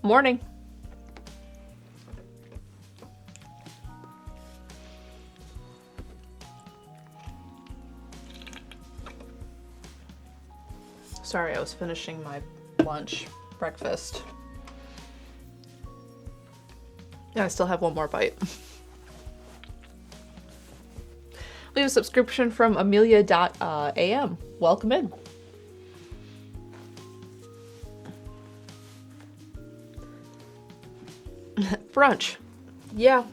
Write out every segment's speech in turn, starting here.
Morning. Sorry, I was finishing my breakfast. Yeah, I still have one more bite. We have a subscription from Amelia.am. Welcome in. Brunch. Yeah.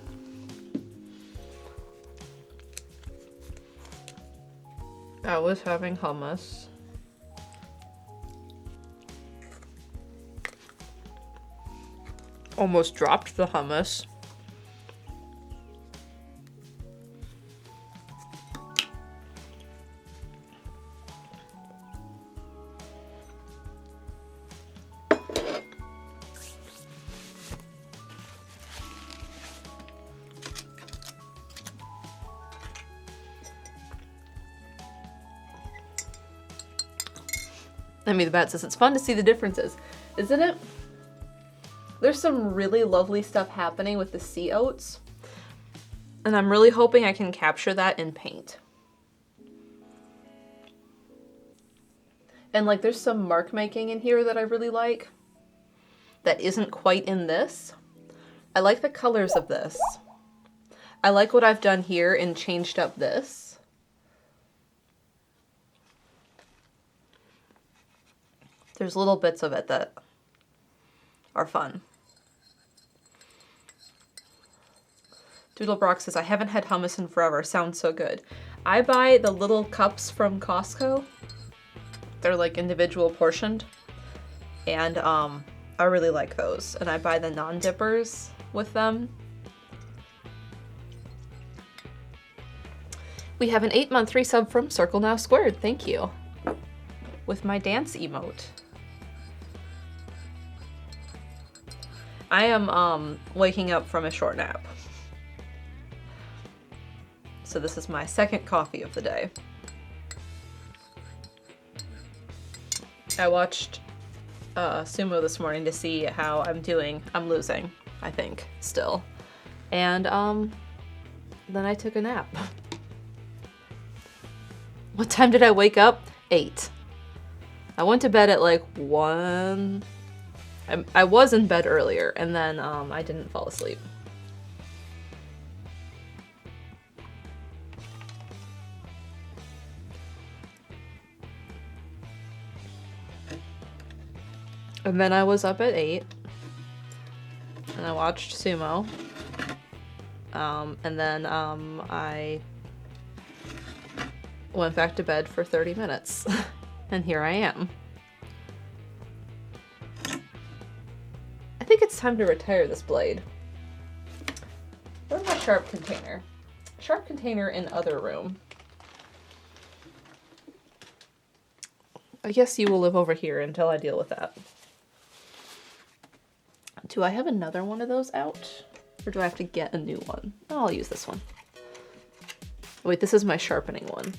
I was having hummus. Almost dropped the hummus. I mean, the bat says it's fun to see the differences, isn't it? There's some really lovely stuff happening with the sea oats, and I'm really hoping I can capture that in paint. And like, there's some mark making in here that I really like that isn't quite in this. I like the colors of this. I like what I've done here and changed up this. There's little bits of it that are fun. Doodlebrock says, I haven't had hummus in forever. Sounds so good. I buy the little cups from Costco. They're like individual portioned. And I really like those. And I buy the non-dippers with them. We have an 8-month resub from Circle Now Squared. Thank you. With my dance emote. I am waking up from a short nap. So this is my second coffee of the day. I watched sumo this morning to see how I'm doing. I'm losing, I think, still. And then I took a nap. What time did I wake up? 8. I went to bed at like 1. I was in bed earlier, and then I didn't fall asleep. And then I was up at 8, and I watched sumo. And then I went back to bed for 30 minutes, and here I am. I think it's time to retire this blade. Where's my sharp container? Sharp container in other room. I guess you will live over here until I deal with that. Do I have another one of those out? Or do I have to get a new one? Oh, I'll use this one. Wait, this is my sharpening one.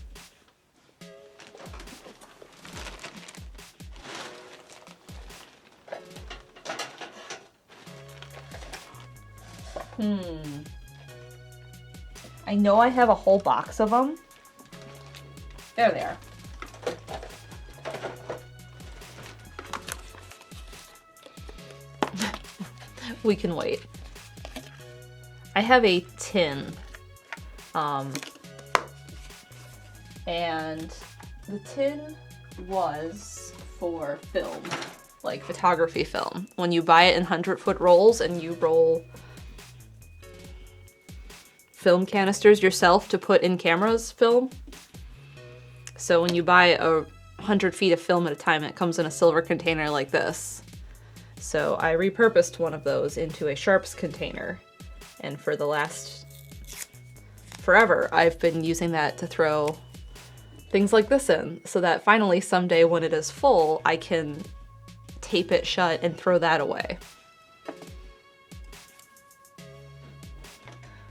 I know I have a whole box of them. There they are. We can wait. I have a tin. And the tin was for film, like photography film. When you buy it in 100-foot rolls and you roll film canisters yourself to put in cameras film. So when you buy 100 feet of film at a time, it comes in a silver container like this. So I repurposed one of those into a sharps container. And for the last forever, I've been using that to throw things like this in, so that finally someday when it is full, I can tape it shut and throw that away.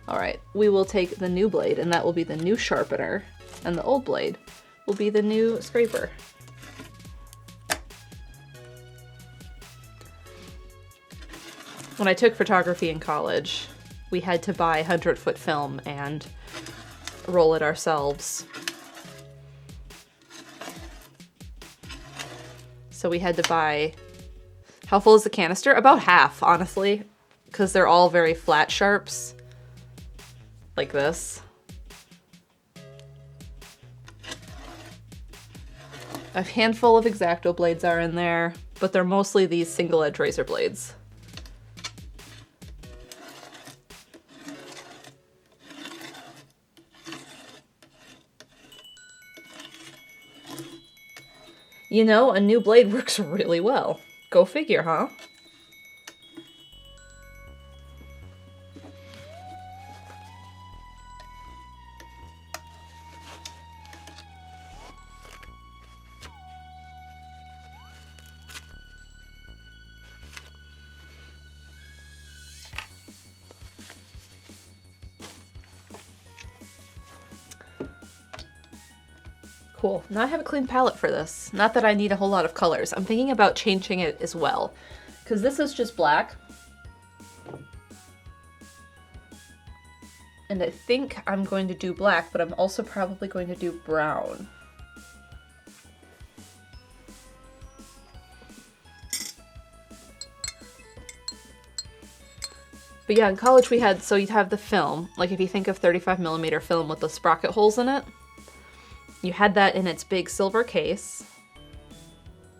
All right, we will take the new blade, and that will be the new sharpener, and the old blade will be the new scraper. When I took photography in college, we had to buy 100-foot film and roll it ourselves. So we had to buy... How full is the canister? About half, honestly, because they're all very flat sharps, like this. A handful of X-Acto blades are in there, but they're mostly these single-edge razor blades. You know, a new blade works really well. Go figure, huh? Cool. Now I have a clean palette for this. Not that I need a whole lot of colors. I'm thinking about changing it as well, because this is just black. And I think I'm going to do black, but I'm also probably going to do brown. But yeah, in college we had, so you'd have the film, like if you think of 35mm film with the sprocket holes in it, you had that in its big silver case,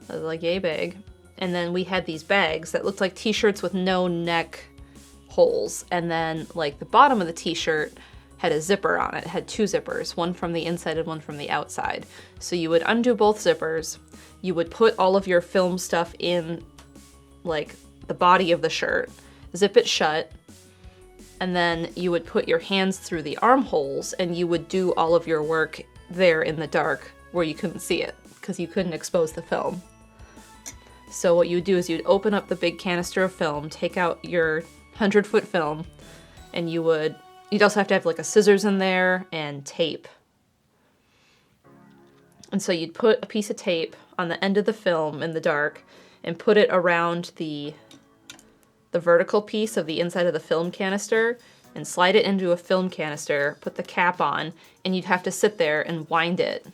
like yay big, and then we had these bags that looked like t-shirts with no neck holes, and then like the bottom of the t-shirt had a zipper on it. It had two zippers, one from the inside and one from the outside. So you would undo both zippers, you would put all of your film stuff in like the body of the shirt, zip it shut, and then you would put your hands through the armholes and you would do all of your work there in the dark where you couldn't see it because you couldn't expose the film. So what you would do is you'd open up the big canister of film, take out your 100-foot film, and you'd also have to have like a scissors in there and tape. And so you'd put a piece of tape on the end of the film in the dark and put it around the vertical piece of the inside of the film canister and slide it into a film canister, put the cap on, and you'd have to sit there and wind it.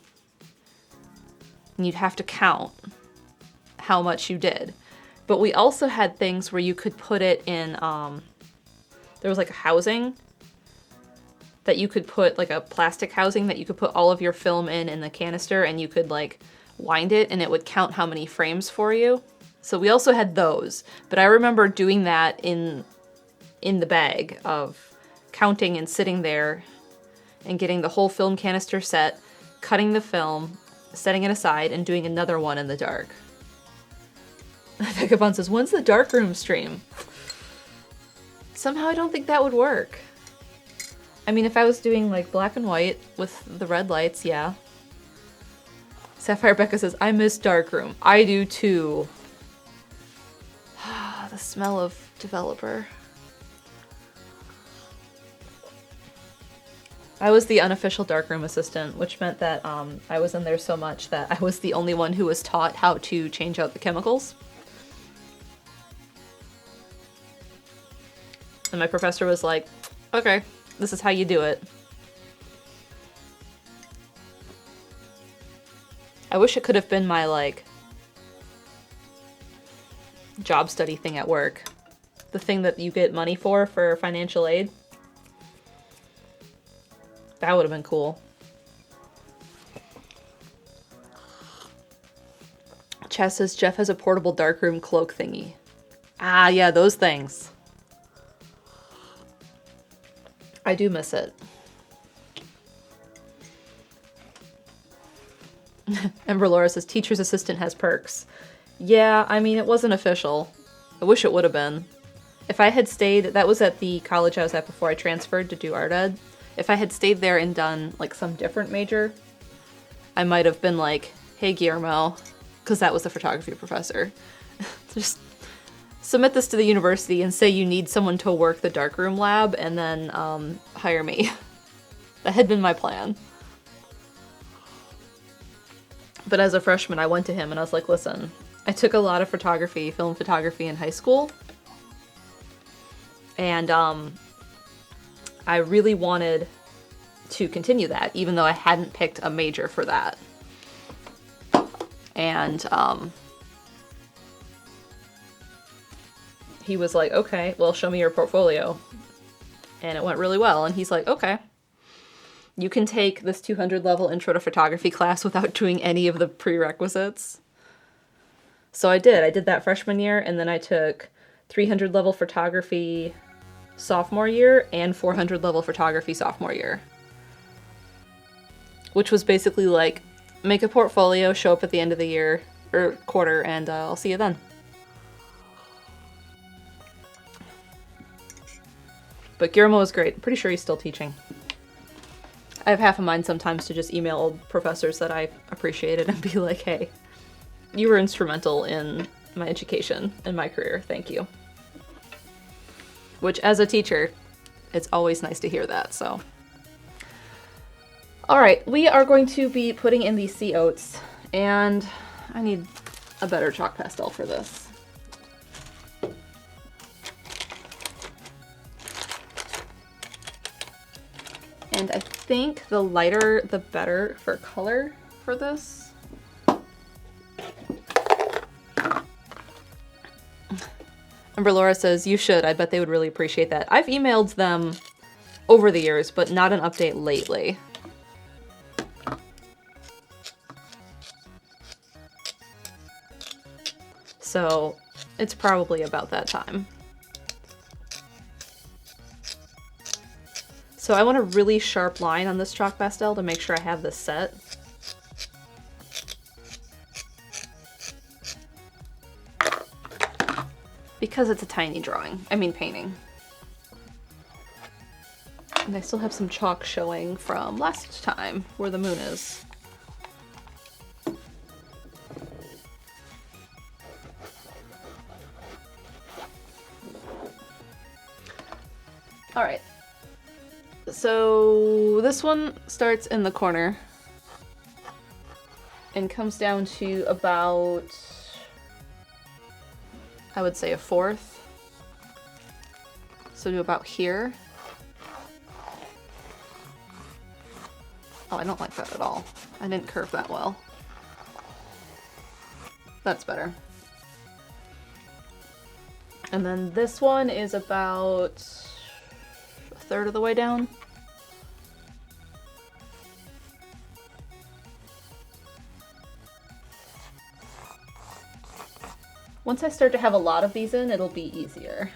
And you'd have to count how much you did. But we also had things where you could put it in, there was like a housing that you could put, like a plastic housing that you could put all of your film in the canister, and you could like wind it and it would count how many frames for you. So we also had those, but I remember doing that in the bag of counting and sitting there and getting the whole film canister set, cutting the film, setting it aside, and doing another one in the dark. Vagabond says, when's the darkroom stream? Somehow I don't think that would work. I mean, if I was doing like black and white with the red lights, yeah. Sapphire Becca says, I miss darkroom. I do too. The smell of developer. I was the unofficial darkroom assistant, which meant that I was in there so much that I was the only one who was taught how to change out the chemicals. And my professor was like, okay, this is how you do it. I wish it could have been my, like, job study thing at work. The thing that you get money for financial aid. That would have been cool. Chess says Jeff has a portable darkroom cloak thingy. Ah, yeah, those things. I do miss it. Ember Laura says teacher's assistant has perks. Yeah, I mean, it wasn't official. I wish it would have been. If I had stayed, that was at the college I was at before I transferred to do art ed. If I had stayed there and done like some different major, I might have been like, hey Guillermo, because that was the photography professor. Just submit this to the university and say you need someone to work the darkroom lab and then hire me. That had been my plan. But as a freshman, I went to him and I was like, listen, I took a lot of photography, film photography in high school. And I really wanted to continue that, even though I hadn't picked a major for that. And he was like, okay, well, show me your portfolio. And it went really well. And he's like, okay, you can take this 200 level intro to photography class without doing any of the prerequisites. So I did. I did that freshman year, and then I took 300 level photography sophomore year and 400 level photography sophomore year. Which was basically like, make a portfolio, show up at the end of the year, or quarter, and I'll see you then. But Guillermo was great. Pretty sure he's still teaching. I have half a mind sometimes to just email old professors that I appreciated and be like, hey, you were instrumental in my education and my career. Thank you. Which, as a teacher, it's always nice to hear that, so. All right, we are going to be putting in these sea oats, and I need a better chalk pastel for this. And I think the lighter, the better for color for this. Amber Laura says, you should. I bet they would really appreciate that. I've emailed them over the years, but not an update lately. So it's probably about that time. So I want a really sharp line on this chalk pastel to make sure I have this set. Because it's a tiny drawing. I mean painting. And I still have some chalk showing from last time, where the moon is. Alright. So this one starts in the corner and comes down to about, I would say, a fourth. So do about here. Oh, I don't like that at all. I didn't curve that well. That's better. And then this one is about a third of the way down. Once I start to have a lot of these in, it'll be easier.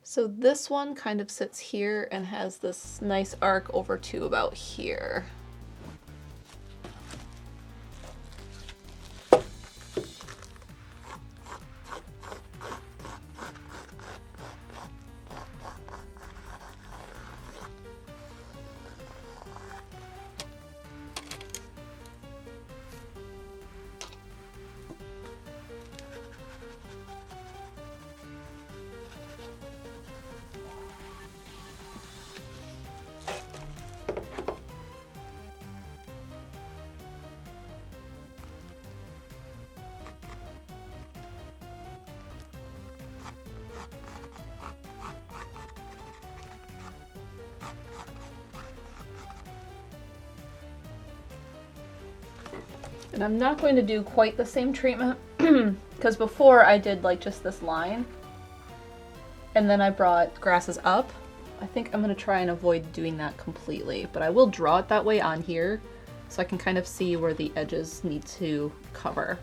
So this one kind of sits here and has this nice arc over to about here. And I'm not going to do quite the same treatment because before I did like just this line and then I brought grasses up. I think I'm going to try and avoid doing that completely, but I will draw it that way on here so I can kind of see where the edges need to cover.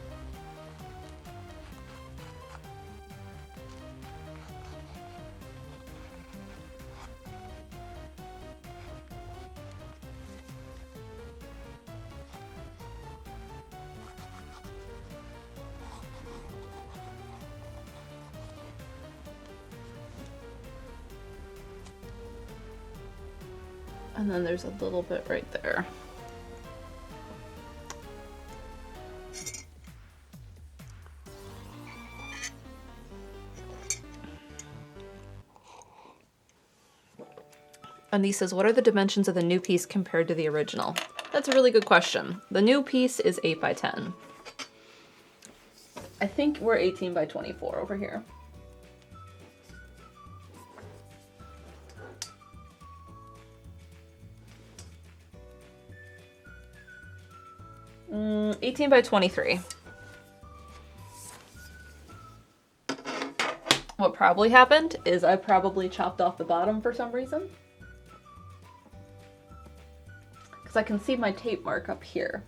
And then there's a little bit right there. And he says, what are the dimensions of the new piece compared to the original? That's a really good question. The new piece is 8 by 10. I think we're 18 by 24 over here. Mm, 18 by 23. What probably happened is I probably chopped off the bottom for some reason. Because I can see my tape mark up here.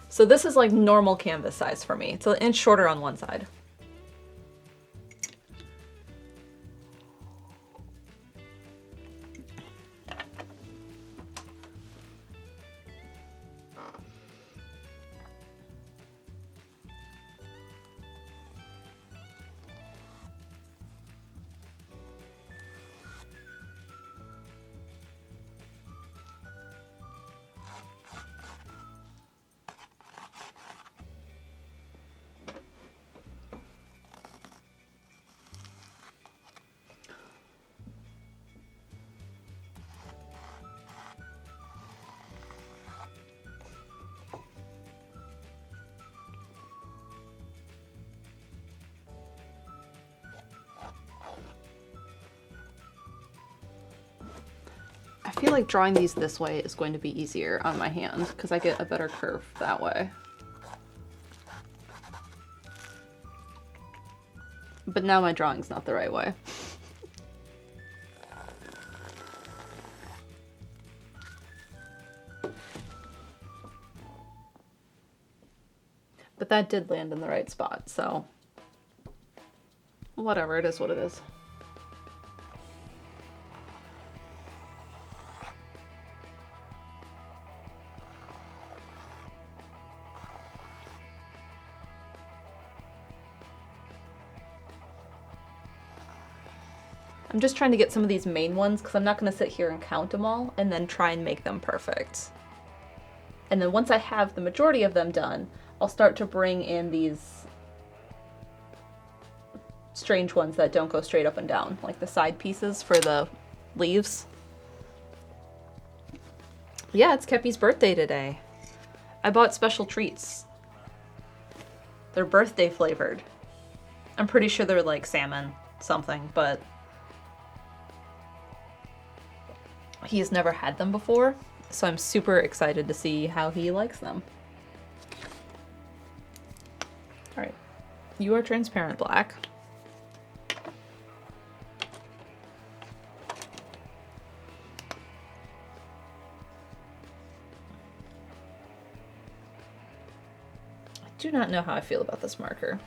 So this is like normal canvas size for me. It's an inch shorter on one side. I feel like drawing these this way is going to be easier on my hand because I get a better curve that way. But now my drawing's not the right way. But that did land in the right spot, so whatever, it is what it is. I'm just trying to get some of these main ones because I'm not going to sit here and count them all and then try and make them perfect. And then once I have the majority of them done, I'll start to bring in these strange ones that don't go straight up and down, like the side pieces for the leaves. Yeah, it's Kepi's birthday today. I bought special treats. They're birthday flavored. I'm pretty sure they're like salmon something, but he has never had them before, so I'm super excited to see how he likes them. All right, you are transparent black. I do not know how I feel about this marker.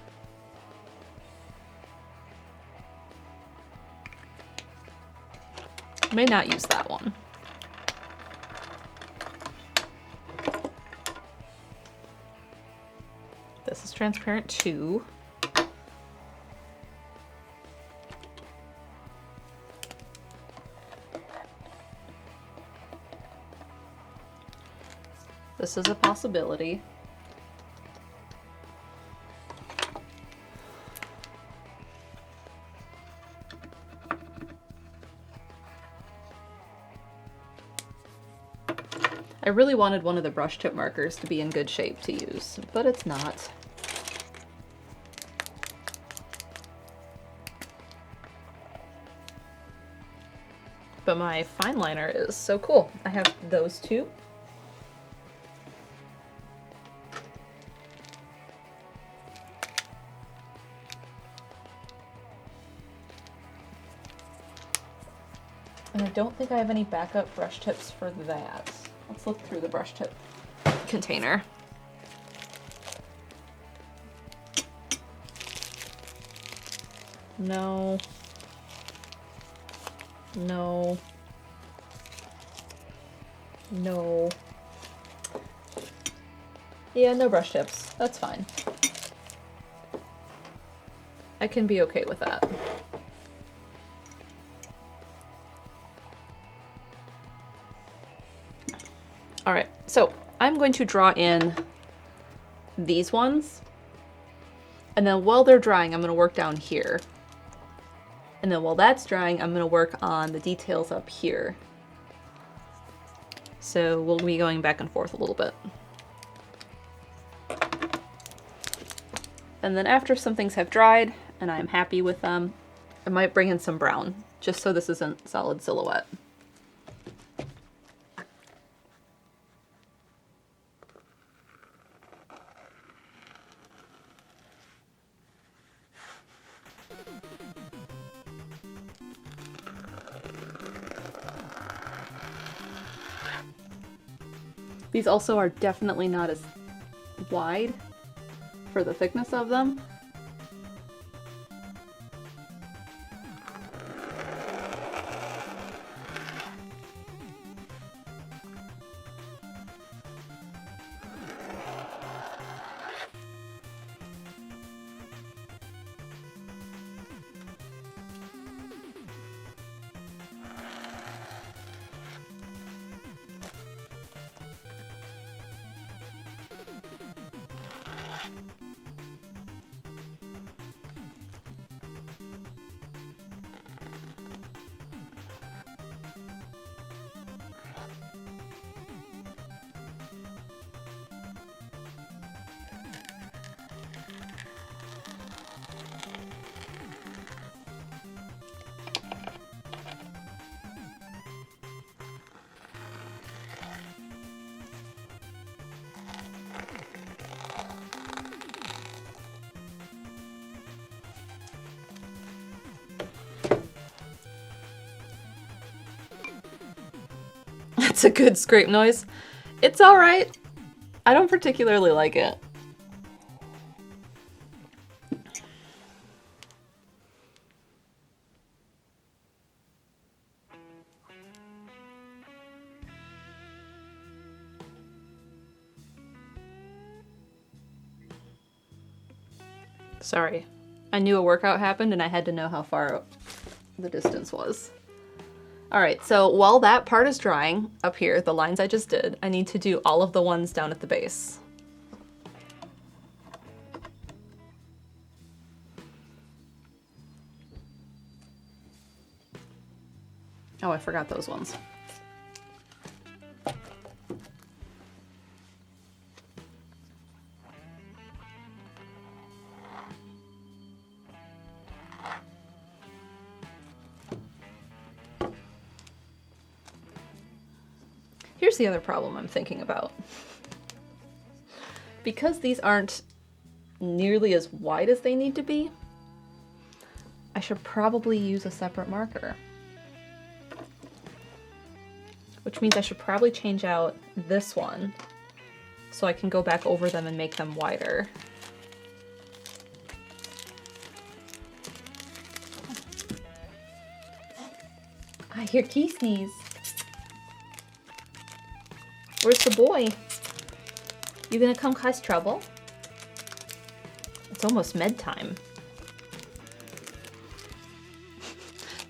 May not use that one. This is transparent too. This is a possibility. I really wanted one of the brush tip markers to be in good shape to use, but it's not. But my fine liner is so cool. I have those two. And I don't think I have any backup brush tips for that. Let's look through the brush tip container. No. No. No. Yeah, no brush tips. That's fine. I can be okay with that. All right, so I'm going to draw in these ones And then while they're drying, I'm gonna work down here. And then while that's drying, I'm gonna work on the details up here. So we'll be going back and forth a little bit. And then after some things have dried and I'm happy with them, I might bring in some brown, just so this isn't solid silhouette. These also are definitely not as wide for the thickness of them. That's a good scrape noise. It's alright. I don't particularly like it. Sorry. I knew a workout happened and I had to know how far the distance was. Alright, so while that part is drying, up here, the lines I just did, I need to do all of the ones down at the base. Oh, I forgot those ones. Here's the other problem I'm thinking about. Because these aren't nearly as wide as they need to be, I should probably use a separate marker. Which means I should probably change out this one so I can go back over them and make them wider. I hear Key sneeze. Where's the boy? You gonna come cause trouble? It's almost med time.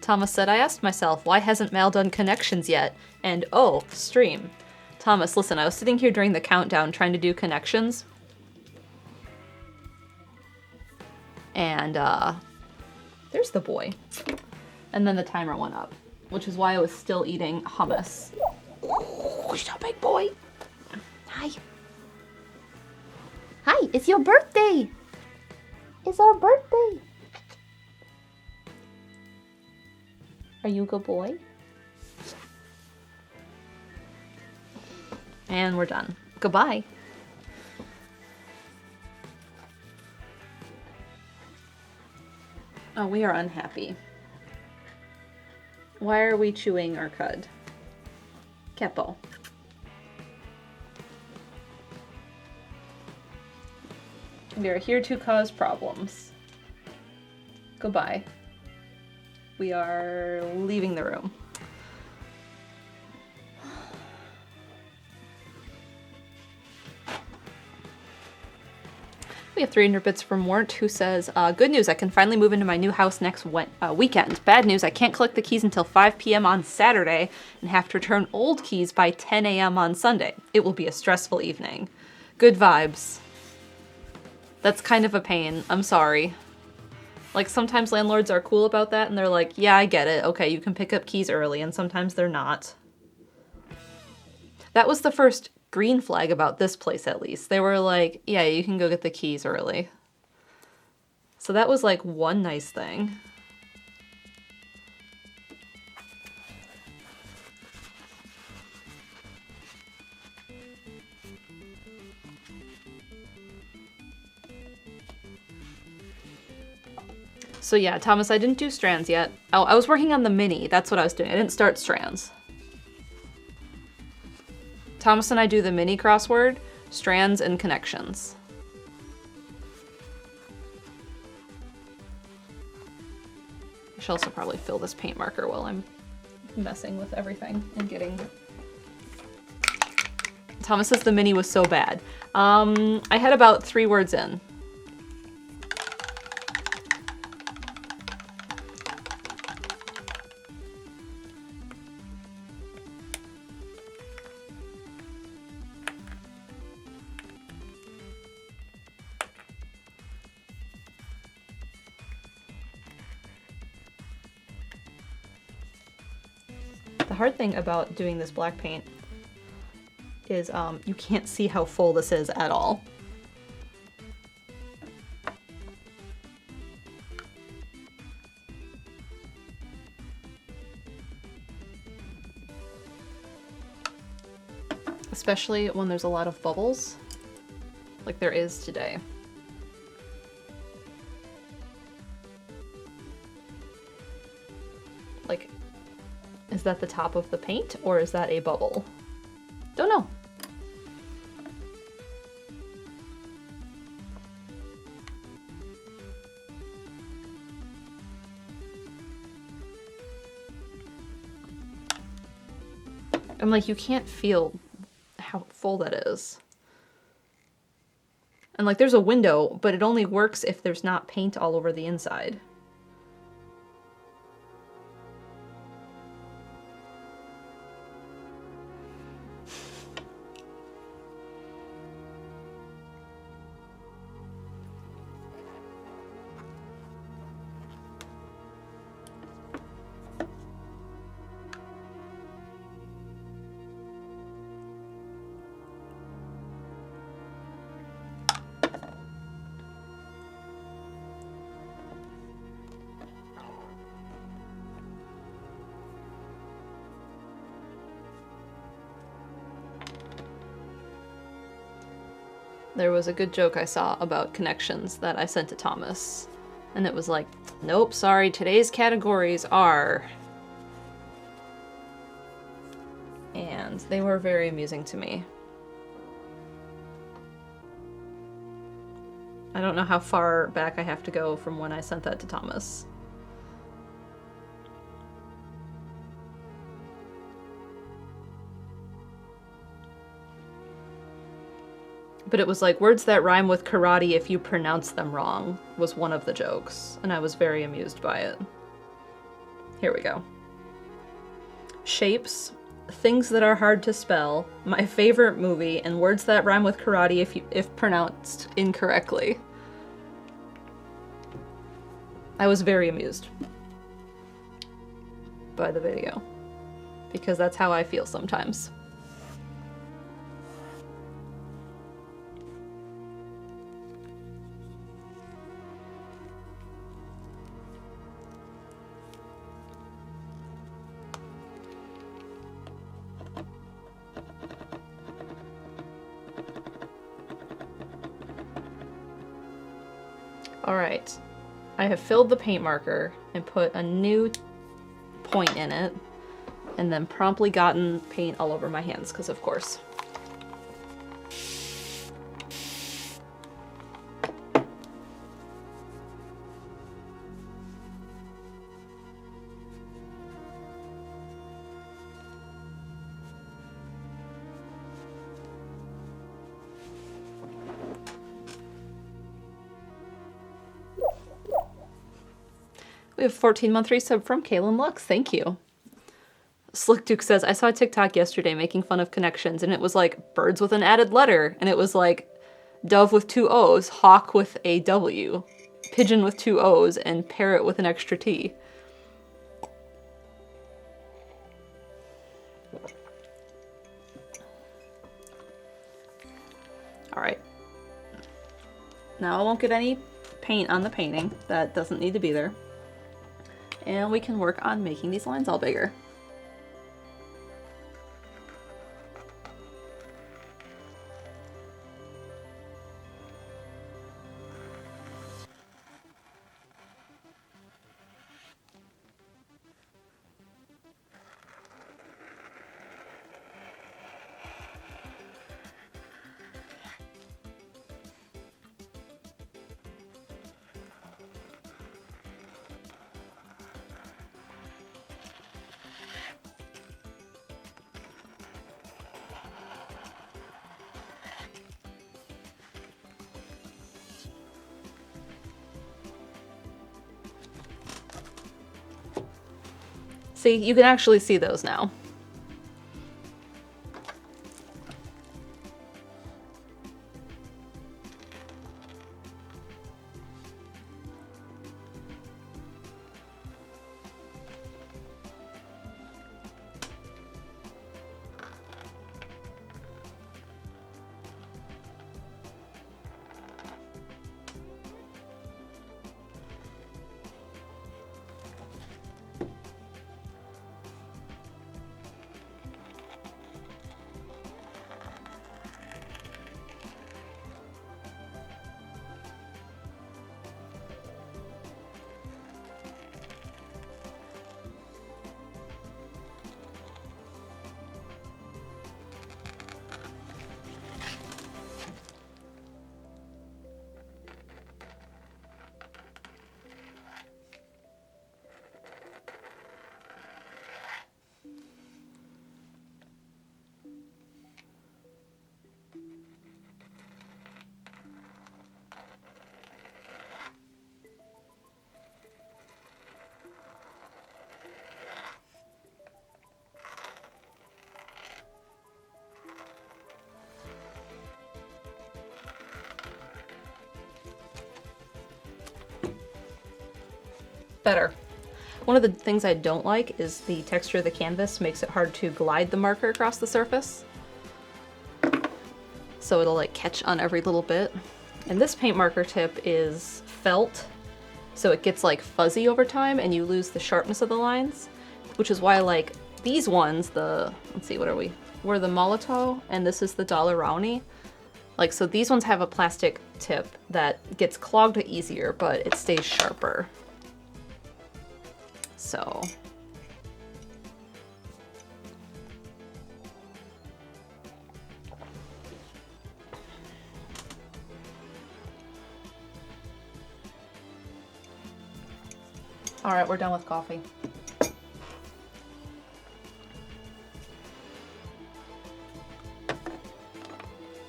Thomas said, I asked myself, why hasn't Mal done connections yet? And oh, stream. Thomas, listen, I was sitting here during the countdown trying to do connections. And, there's the boy. And then the timer went up, which is why I was still eating hummus. Oh, so big boy. Hi. Hi, it's your birthday. It's our birthday. Are you a good boy? And we're done. Goodbye. Oh, we are unhappy. Why are we chewing our cud? Kepo. We are here to cause problems. Goodbye. We are leaving the room. We have 300 bits from Wart, who says, good news, I can finally move into my new house next weekend. Bad news, I can't collect the keys until 5 p.m. on Saturday and have to return old keys by 10 a.m. on Sunday. It will be a stressful evening. Good vibes. That's kind of a pain. I'm sorry. Like, sometimes landlords are cool about that, and they're like, yeah, I get it. Okay, you can pick up keys early, and sometimes they're not. That was the first green flag about this place, at least. They were like, yeah, you can go get the keys early. So that was, like, one nice thing. So yeah, Thomas, I didn't do strands yet. Oh, I was working on the mini. That's what I was doing. I didn't start strands. Thomas and I do the mini crossword, strands, and connections. I should also probably fill this paint marker while I'm messing with everything and getting... Thomas says the mini was so bad. I had about 3 words in. The hard thing about doing this black paint is you can't see how full this is at all. Especially when there's a lot of bubbles, like there is today. Like, is that the top of the paint, or is that a bubble? Don't know. I'm like, you can't feel how full that is. And like, there's a window, but it only works if there's not paint all over the inside. There was a good joke I saw about connections that I sent to Thomas. And it was like, nope, sorry, today's categories are... And they were very amusing to me. I don't know how far back I have to go from when I sent that to Thomas. But it was like, words that rhyme with karate if you pronounce them wrong was one of the jokes, and I was very amused by it. Here we go. Shapes, things that are hard to spell, my favorite movie, and words that rhyme with karate if pronounced incorrectly. I was very amused by the video, because that's how I feel sometimes. Alright, I have filled the paint marker and put a new point in it, and then promptly gotten paint all over my hands, because of course. We have a 14-month resub from Kaylin Lux. Thank you. Slick Duke says, I saw a TikTok yesterday making fun of connections, and it was like birds with an added letter. And it was like dove with 2 O's, hawk with a W, pigeon with 2 O's, and parrot with an extra T. Alright. Now I won't get any paint on the painting. That doesn't need to be there. And we can work on making these lines all bigger. See, you can actually see those now. Better. One of the things I don't like is the texture of the canvas makes it hard to glide the marker across the surface. So it'll like catch on every little bit. And this paint marker tip is felt, so it gets like fuzzy over time and you lose the sharpness of the lines, which is why like these ones, let's see, what are we? We're the Molotov and this is the Dollar Rowney. Like, so these ones have a plastic tip that gets clogged easier, but it stays sharper. So all right, we're done with coffee.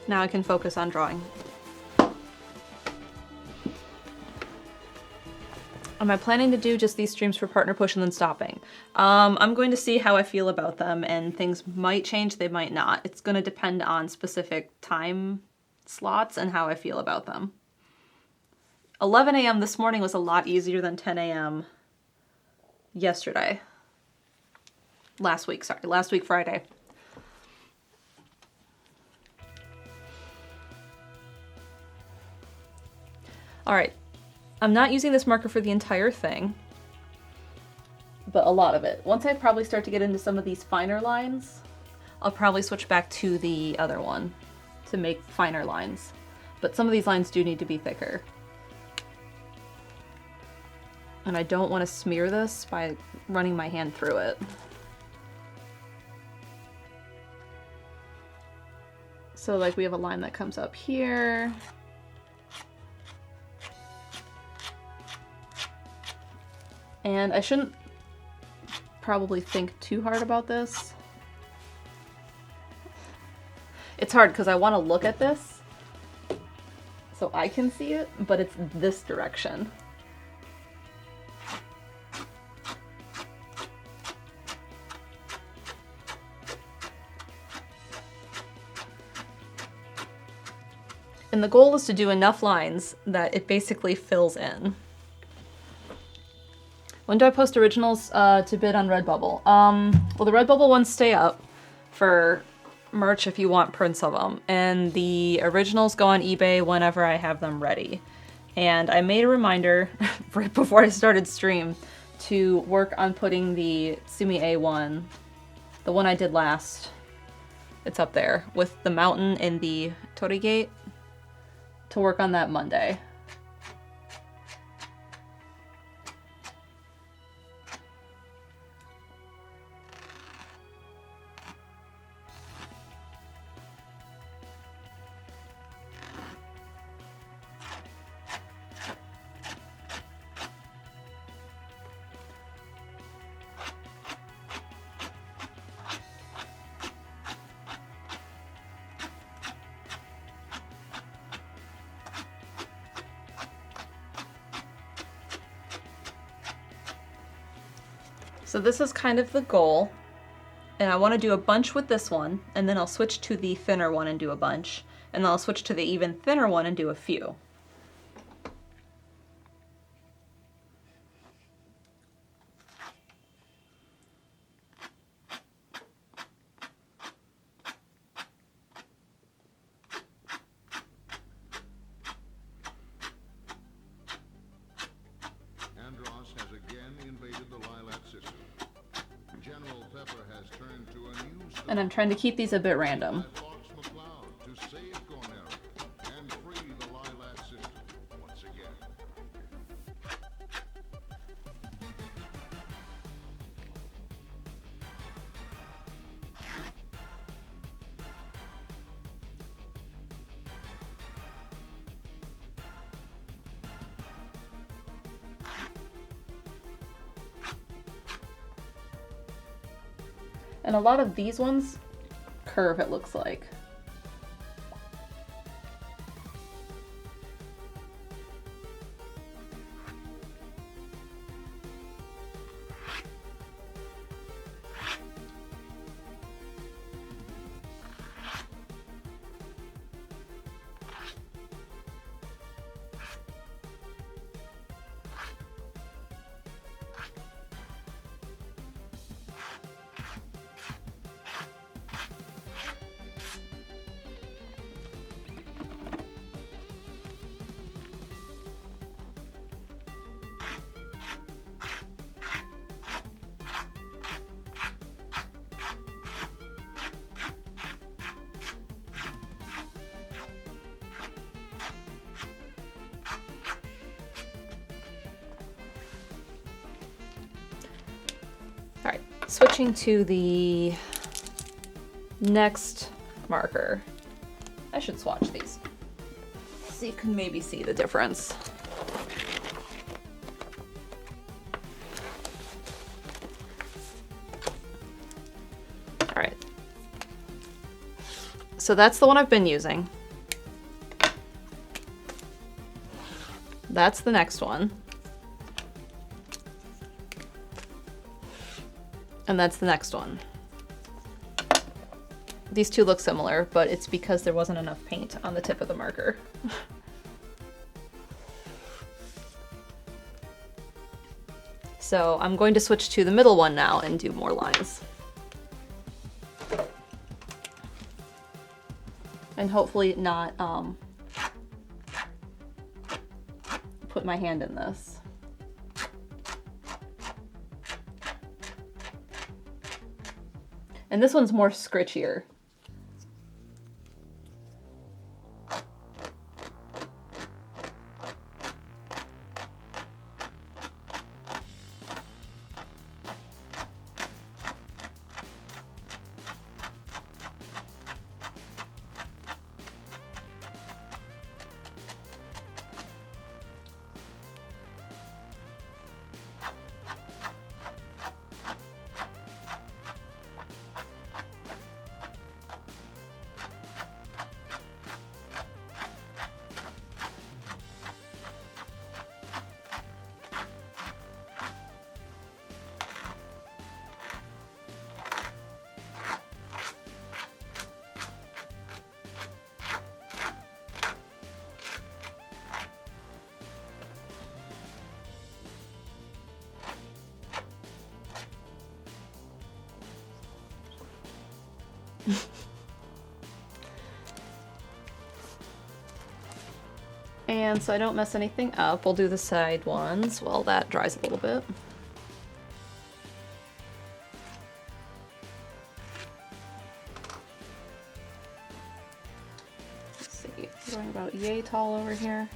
Now I can focus on drawing. Am I planning to do just these streams for Partner Push and then stopping? I'm going to see how I feel about them, and things might change, they might not. It's going to depend on specific time slots and how I feel about them. 11 a.m. this morning was a lot easier than 10 a.m. yesterday. Last week Friday. All right. I'm not using this marker for the entire thing, but a lot of it. Once I probably start to get into some of these finer lines, I'll probably switch back to the other one to make finer lines. But some of these lines do need to be thicker. And I don't want to smear this by running my hand through it. So like we have a line that comes up here. And I shouldn't probably think too hard about this. It's hard because I want to look at this so I can see it, but it's this direction. And the goal is to do enough lines that it basically fills in. When do I post originals to bid on Redbubble? Well, the Redbubble ones stay up for merch if you want prints of them, and the originals go on eBay whenever I have them ready. And I made a reminder right before I started stream to work on putting the Sumi A one, the one I did last, it's up there, with the mountain and the Torigate, to work on that Monday. So this is kind of the goal, and I want to do a bunch with this one, and then I'll switch to the thinner one and do a bunch, and then I'll switch to the even thinner one and do a few. And I'm trying to keep these a bit random. And a lot of these ones curve, it looks like. Switching to the next marker. I should swatch these. So you can maybe see the difference. All right. So that's the one I've been using. That's the next one. And that's the next one. These two look similar, but it's because there wasn't enough paint on the tip of the marker. So I'm going to switch to the middle one now and do more lines. And hopefully not put my hand in this. And this one's more scritchier. And so I don't mess anything up, we'll do the side ones while that dries a little bit. Let's see, going about yay tall over here.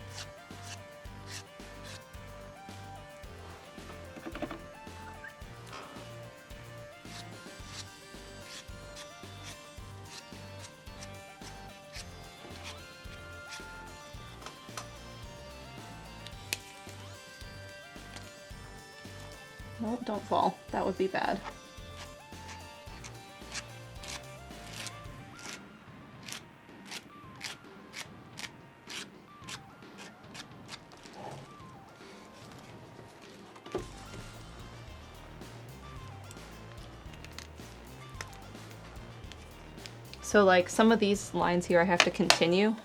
Nope, don't fall. That would be bad. So like some of these lines here I have to continue.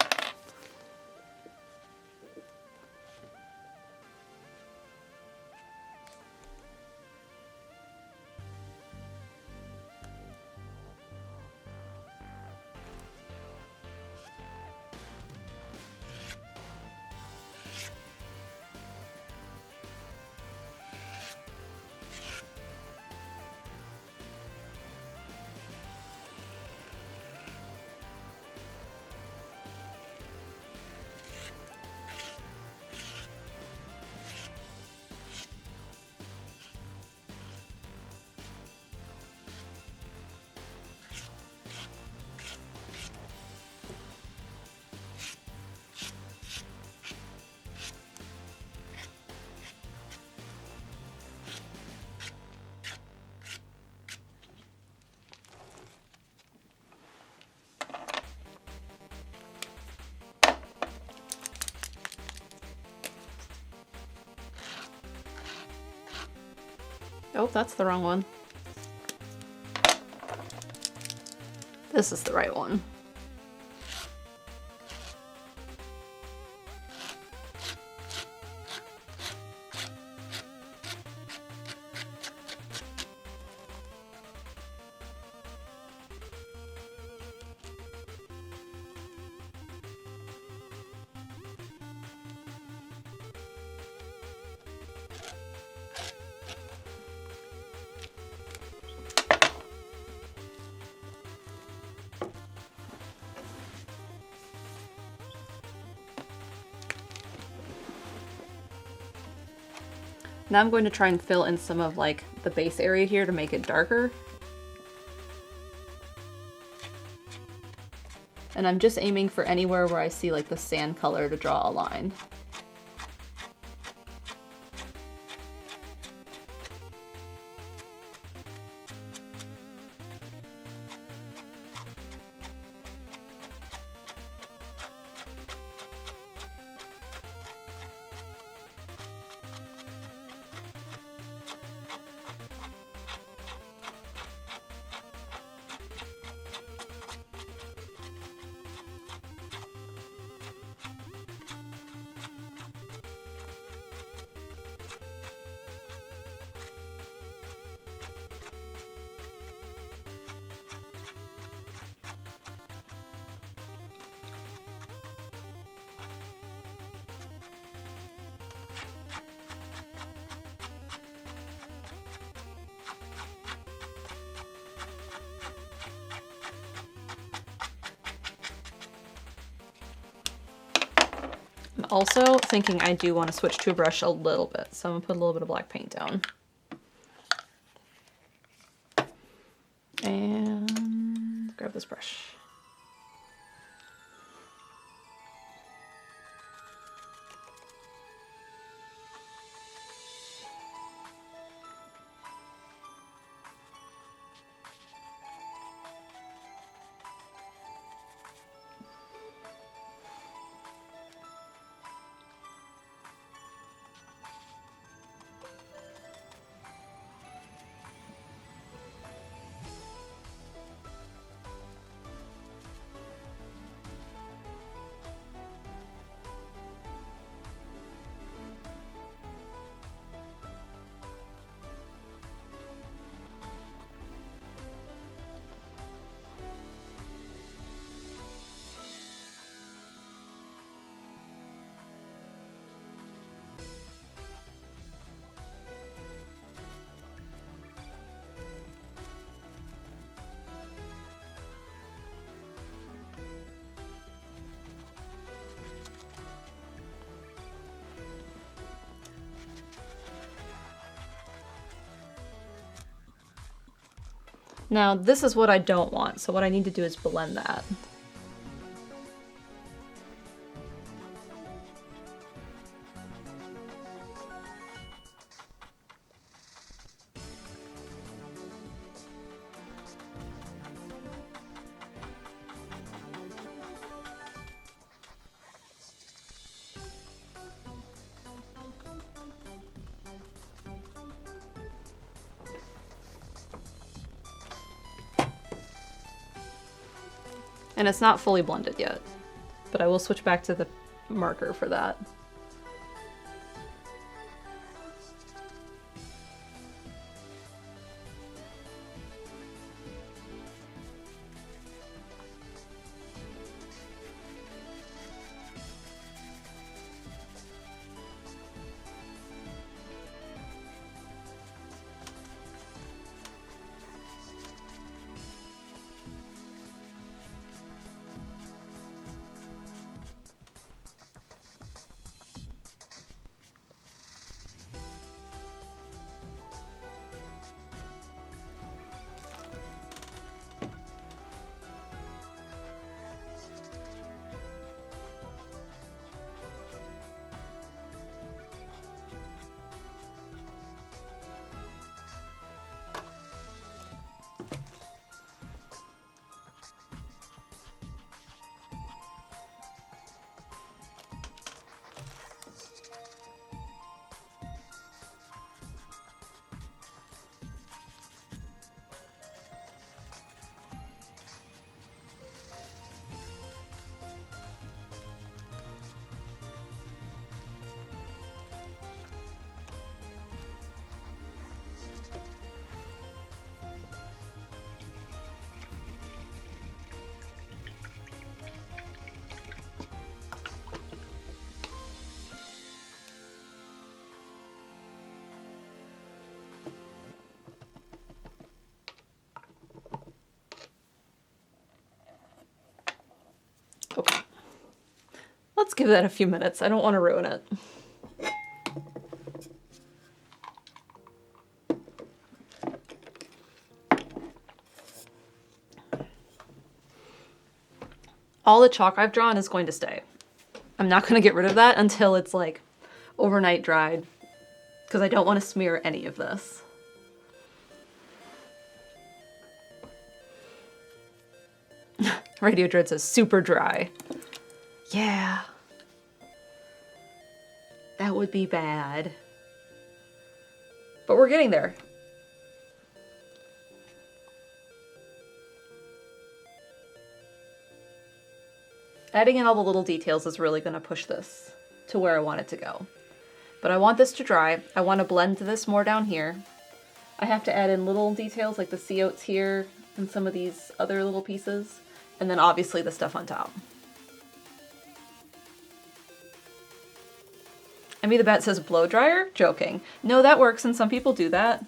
Oh, that's the wrong one. This is the right one. Now I'm going to try and fill in some of like the base area here to make it darker. And I'm just aiming for anywhere where I see like the sand color to draw a line. I'm also thinking I do want to switch to a brush a little bit, so I'm gonna put a little bit of black paint down. And grab this brush. Now this is what I don't want, so what I need to do is blend that. And it's not fully blended yet, but I will switch back to the marker for that. Okay. Let's give that a few minutes. I don't want to ruin it. All the chalk I've drawn is going to stay. I'm not going to get rid of that until it's like overnight dried, because I don't want to smear any of this. Radio Dread says super dry. Yeah. That would be bad. But we're getting there. Adding in all the little details is really going to push this to where I want it to go. But I want this to dry. I want to blend this more down here. I have to add in little details like the sea oats here and some of these other little pieces. And then obviously the stuff on top. Emmy the Bat says blow dryer? Joking. No, that works and some people do that.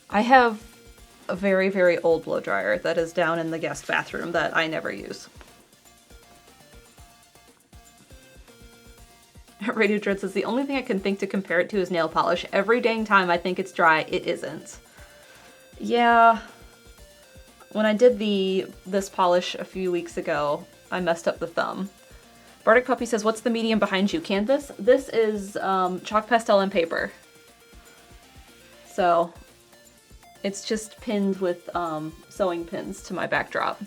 I have a very, very old blow dryer that is down in the guest bathroom that I never use. Radio Dread says the only thing I can think to compare it to is nail polish. Every dang time I think it's dry, it isn't. Yeah. When I did this polish a few weeks ago, I messed up the thumb. Bardic Puppy says, what's the medium behind you? Canvas? This is chalk pastel and paper. So it's just pinned with sewing pins to my backdrop.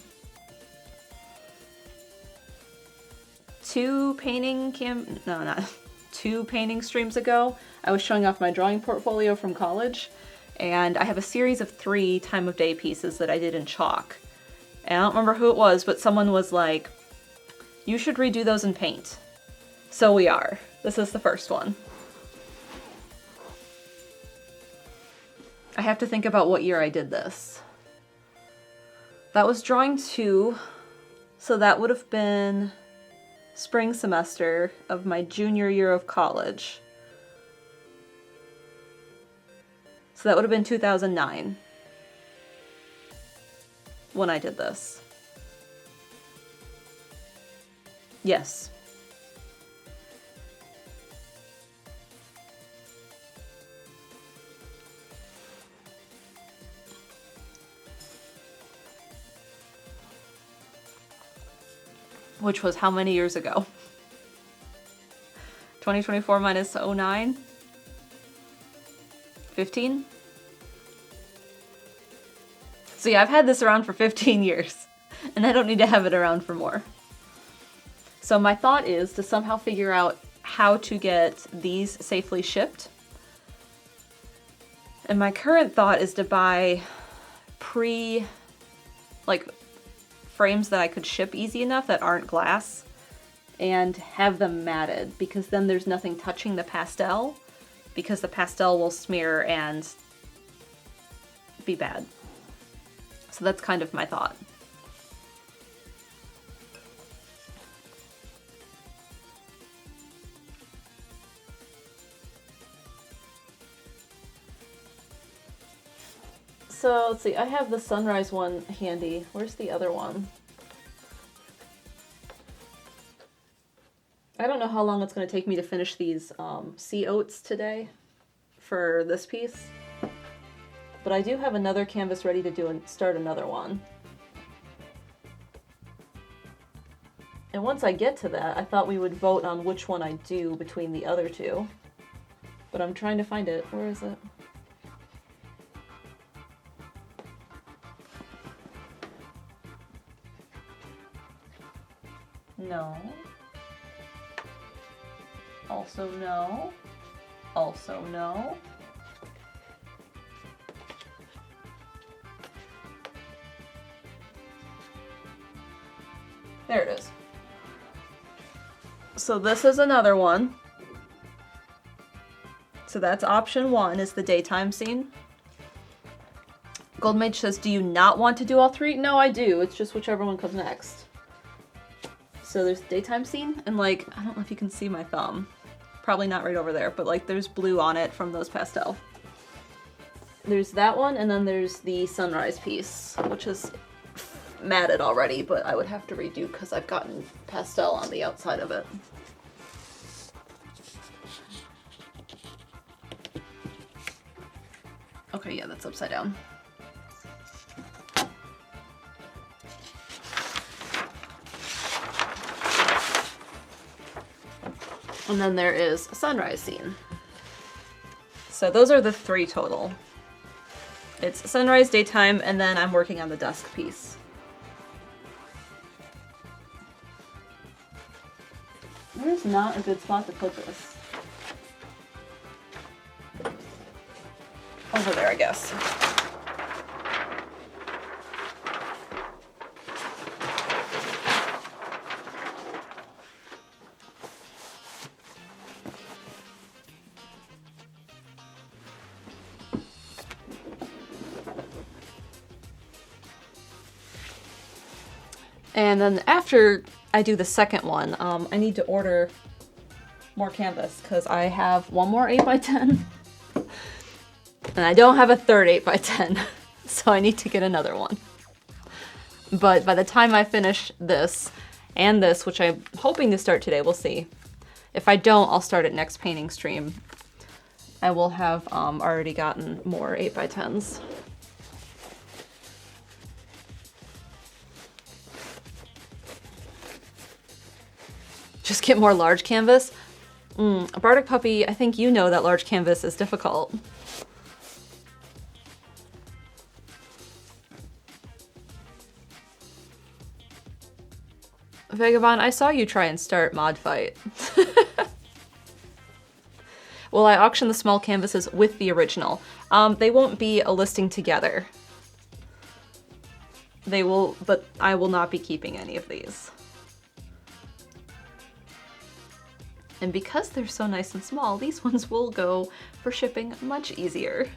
Two painting streams ago, I was showing off my drawing portfolio from college, and I have a series of 3 time of day pieces that I did in chalk. And I don't remember who it was, but someone was like, you should redo those in paint. So we are. This is the first one. I have to think about what year I did this. That was drawing 2, so that would have been spring semester of my junior year of college. So that would have been 2009 when I did this. Yes. which was how many years ago? 2024 minus 09? 15? So yeah, I've had this around for 15 years, and I don't need to have it around for more. So my thought is to somehow figure out how to get these safely shipped. And my current thought is to buy frames that I could ship easy enough that aren't glass and have them matted, because then there's nothing touching the pastel, because the pastel will smear and be bad. So that's kind of my thought. So let's see, I have the sunrise one handy. Where's the other one? I don't know how long it's going to take me to finish these sea oats today for this piece. But I do have another canvas ready to do and start another one. And once I get to that, I thought we would vote on which one I do between the other two. But I'm trying to find it. Where is it? No. Also no. Also no. There it is. So this is another one. So that's option one, is the daytime scene. Goldmage says, do you not want to do all three? No, I do. It's just whichever one comes next. So there's the daytime scene, and like, I don't know if you can see my thumb. Probably not right over there, but like there's blue on it from those pastel. There's that one, and then there's the sunrise piece, which is matted already, but I would have to redo because I've gotten pastel on the outside of it. Okay, yeah, that's upside down. And then there is a sunrise scene. So those are the three total. It's sunrise, daytime, and then I'm working on the dusk piece. There's not a good spot to put this. Over there, I guess. And then after I do the second one, I need to order more canvas because I have one more 8x10 and I don't have a third 8x10, so I need to get another one. But by the time I finish this and this, which I'm hoping to start today, we'll see. If I don't, I'll start at next painting stream. I will have already gotten more 8x10s. Just get more large canvas? Bardic Puppy, I think you know that large canvas is difficult. Vagabond, I saw you try and start Mod Fight. Will I auction the small canvases with the original? They won't be a listing together. They will, but I will not be keeping any of these. And because they're so nice and small, these ones will go for shipping much easier.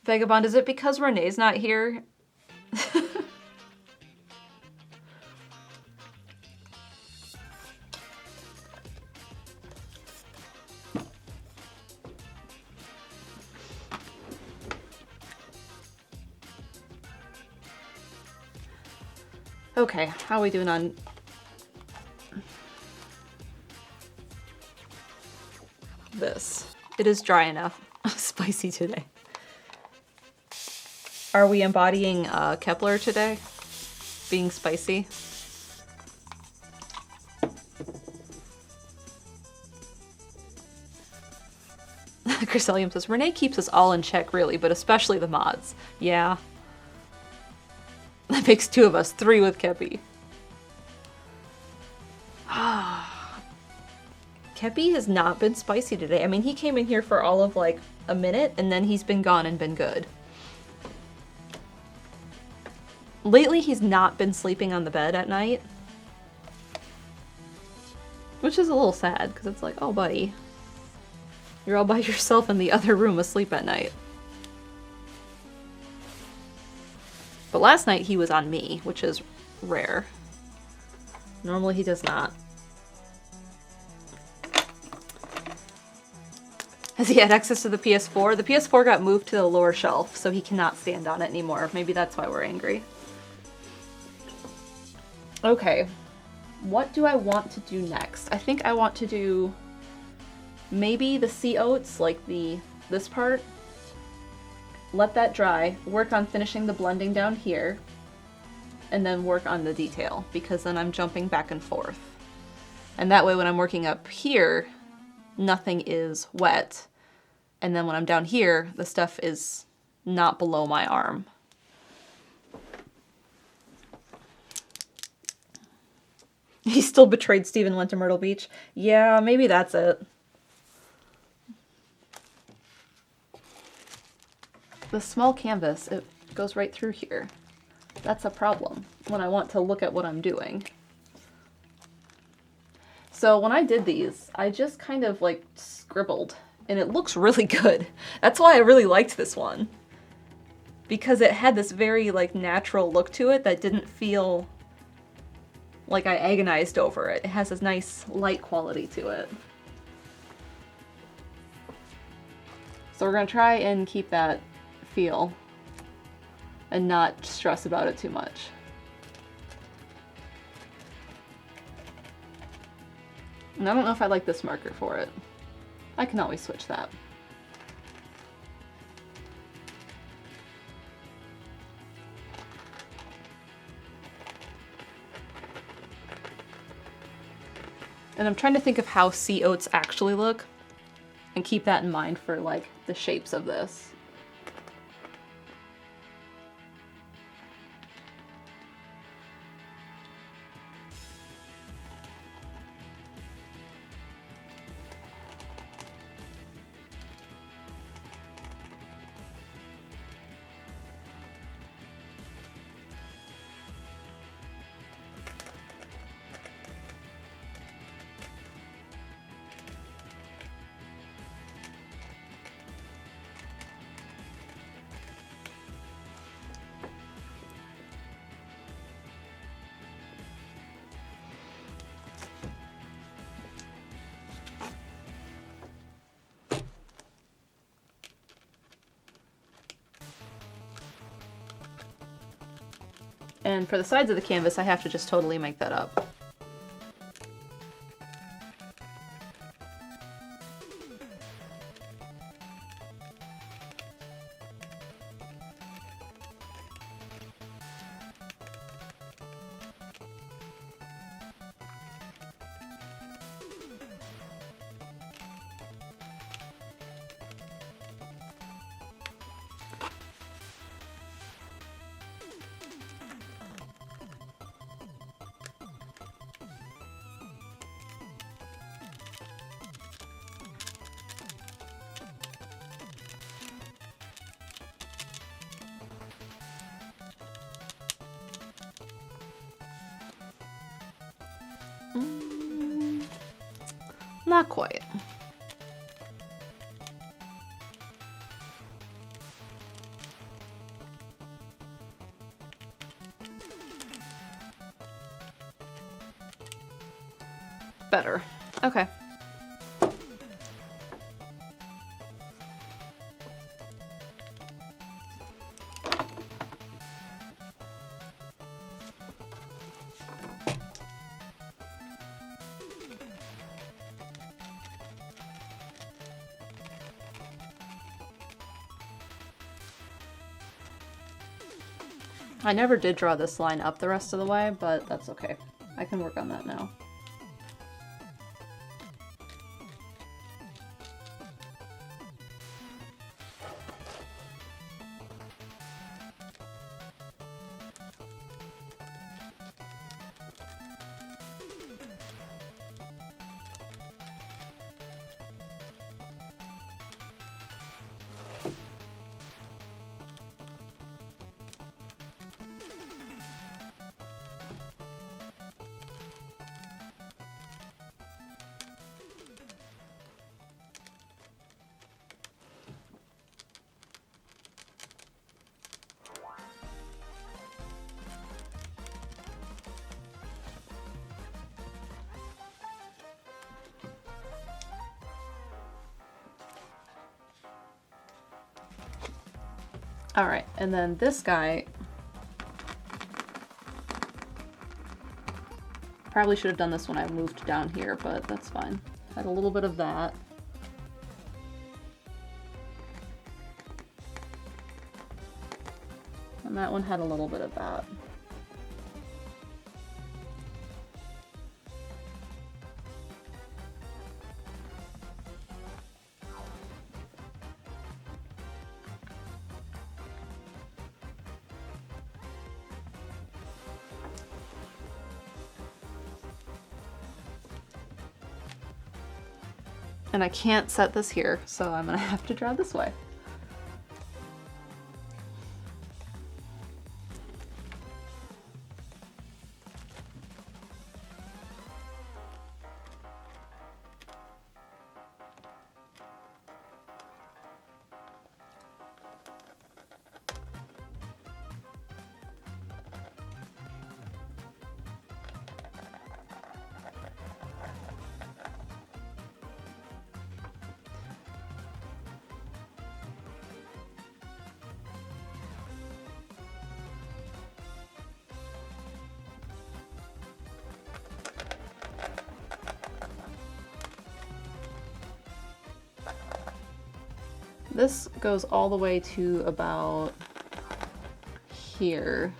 Vagabond, is it because Renee's not here? Okay, how are we doing on... this? It is dry enough. Spicy today. Are we embodying Kepler today? Being spicy? Chryselium says, Renee keeps us all in check, really, but especially the mods. Yeah. That makes 2 of us, 3 with Kepi. Kepi has not been spicy today. I mean, he came in here for all of like a minute, and then he's been gone and been good. Lately, he's not been sleeping on the bed at night. Which is a little sad, because it's like, oh, buddy. You're all by yourself in the other room asleep at night. But last night he was on me, which is rare. Normally he does not. Has he had access to the PS4? The PS4 got moved to the lower shelf, so he cannot stand on it anymore. Maybe that's why we're angry. Okay. What do I want to do next? I think I want to do maybe the sea oats, like this part. Let that dry, work on finishing the blending down here, and then work on the detail, because then I'm jumping back and forth. And that way when I'm working up here, nothing is wet. And then when I'm down here, the stuff is not below my arm. He still betrayed Steve and went to Myrtle Beach. Yeah, maybe that's it. The small canvas, it goes right through here. That's a problem when I want to look at what I'm doing. So when I did these, I just kind of like scribbled, and it looks really good. That's why I really liked this one. Because it had this very like natural look to it that didn't feel like I agonized over it. It has this nice light quality to it. So we're gonna try and keep that feel and not stress about it too much. And I don't know if I like this marker for it. I can always switch that. And I'm trying to think of how sea oats actually look and keep that in mind for like the shapes of this. And for the sides of the canvas, I have to just totally make that up. Not quite. Better. Okay. I never did draw this line up the rest of the way, but that's okay. I can work on that now. All right, and then this guy, probably should have done this when I moved down here, but that's fine. Had a little bit of that. And that one had a little bit of that. And I can't set this here, so I'm gonna have to draw this way. This goes all the way to about here.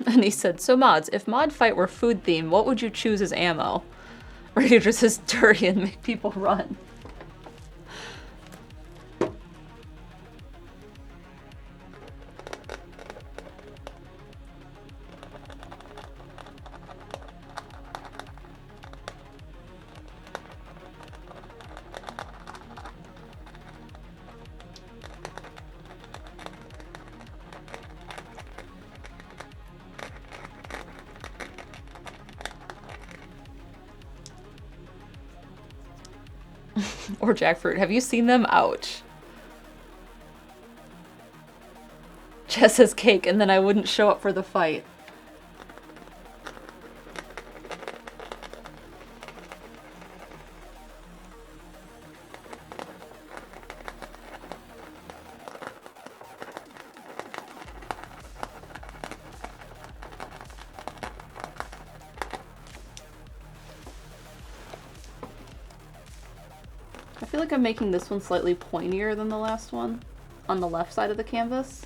And he said, so mods, if mod fight were food theme, what would you choose as ammo? Or you just as dirty and make people run? Or jackfruit. Have you seen them? Ouch. Jess says cake, and then I wouldn't show up for the fight. I feel like I'm making this one slightly pointier than the last one on the left side of the canvas.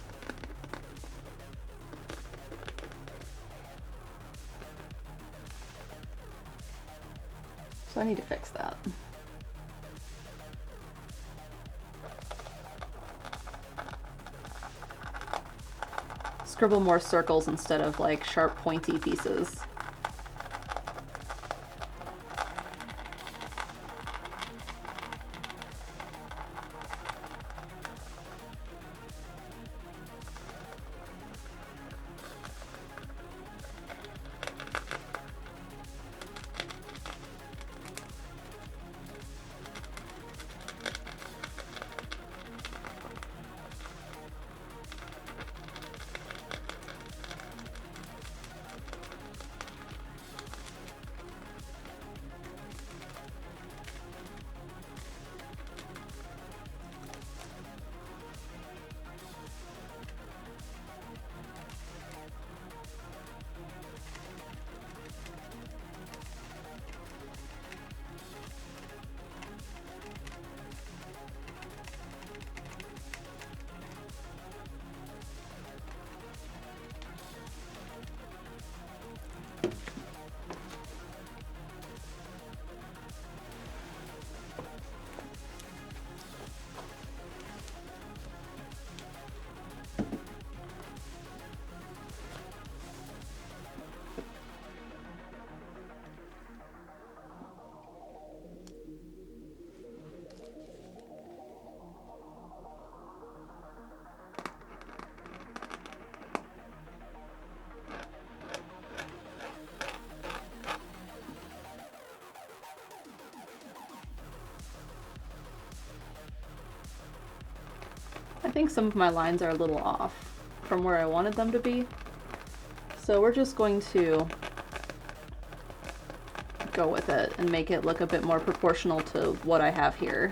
So I need to fix that. Scribble more circles instead of like sharp pointy pieces. think some of my lines are a little off from where I wanted them to be. So we're just going to go with it and make it look a bit more proportional to what I have here.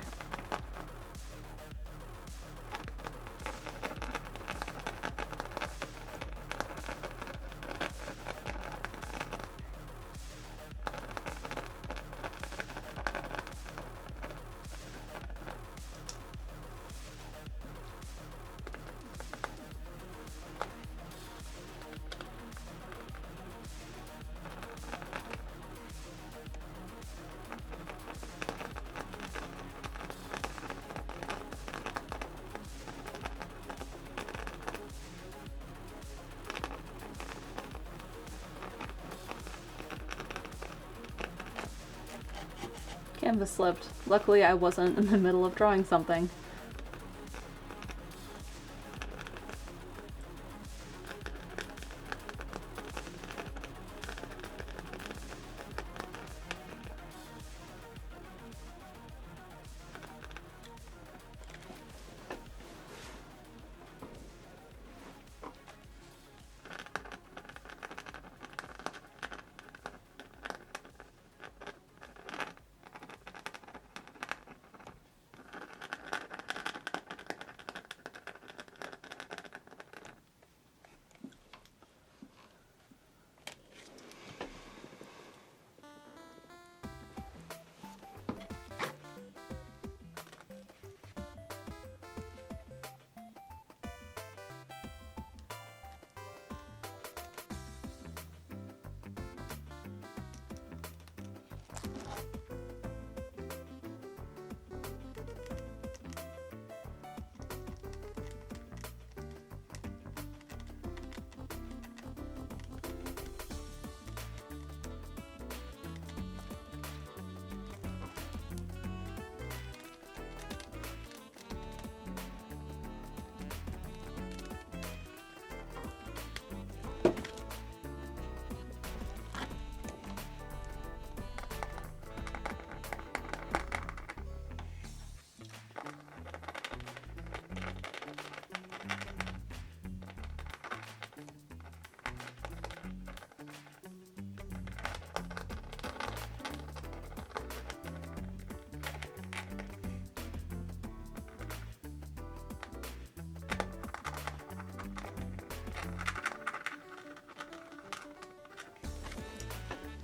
Canvas slipped. Luckily I wasn't in the middle of drawing something.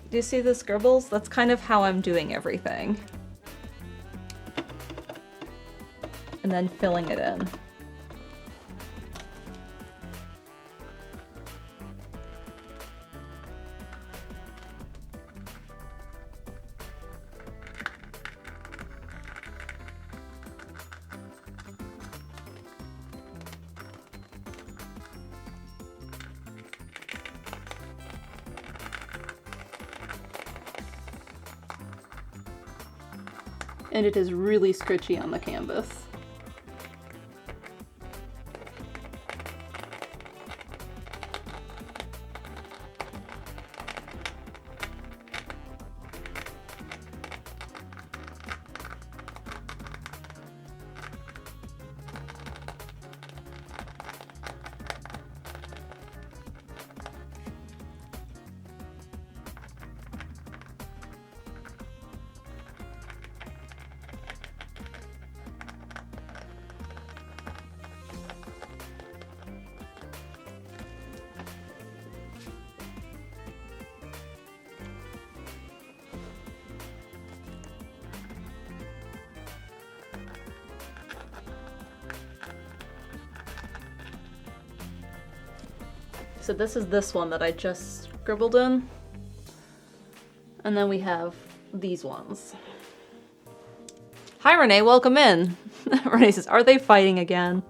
Do you see the scribbles? That's kind of how I'm doing everything. And then filling it in. And it is really scritchy on the canvas. So this is this one that I just scribbled in. And then we have these ones. Hi Renee, welcome in. Renee says, are they fighting again?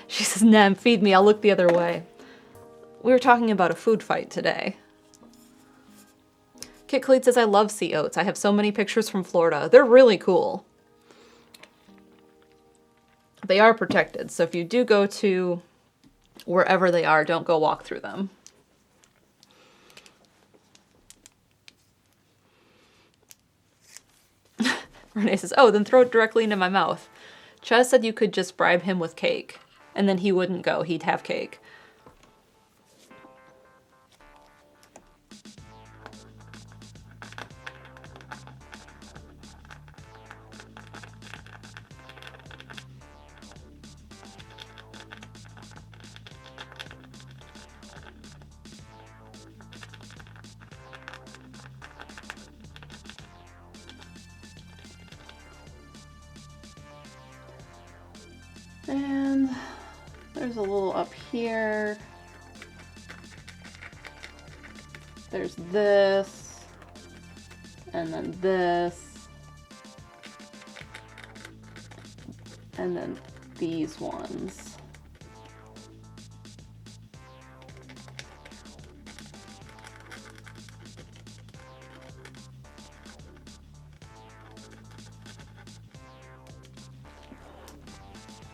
She says, Nam, feed me, I'll look the other way. We were talking about a food fight today. Kit Khalid says, I love sea oats. I have so many pictures from Florida. They're really cool. They are protected, so if you do go to wherever they are, don't go walk through them. Renee says, oh, then throw it directly into my mouth. Chaz said you could just bribe him with cake, and then he wouldn't go. He'd have cake. And there's a little up here. There's this, and then this, and then these ones.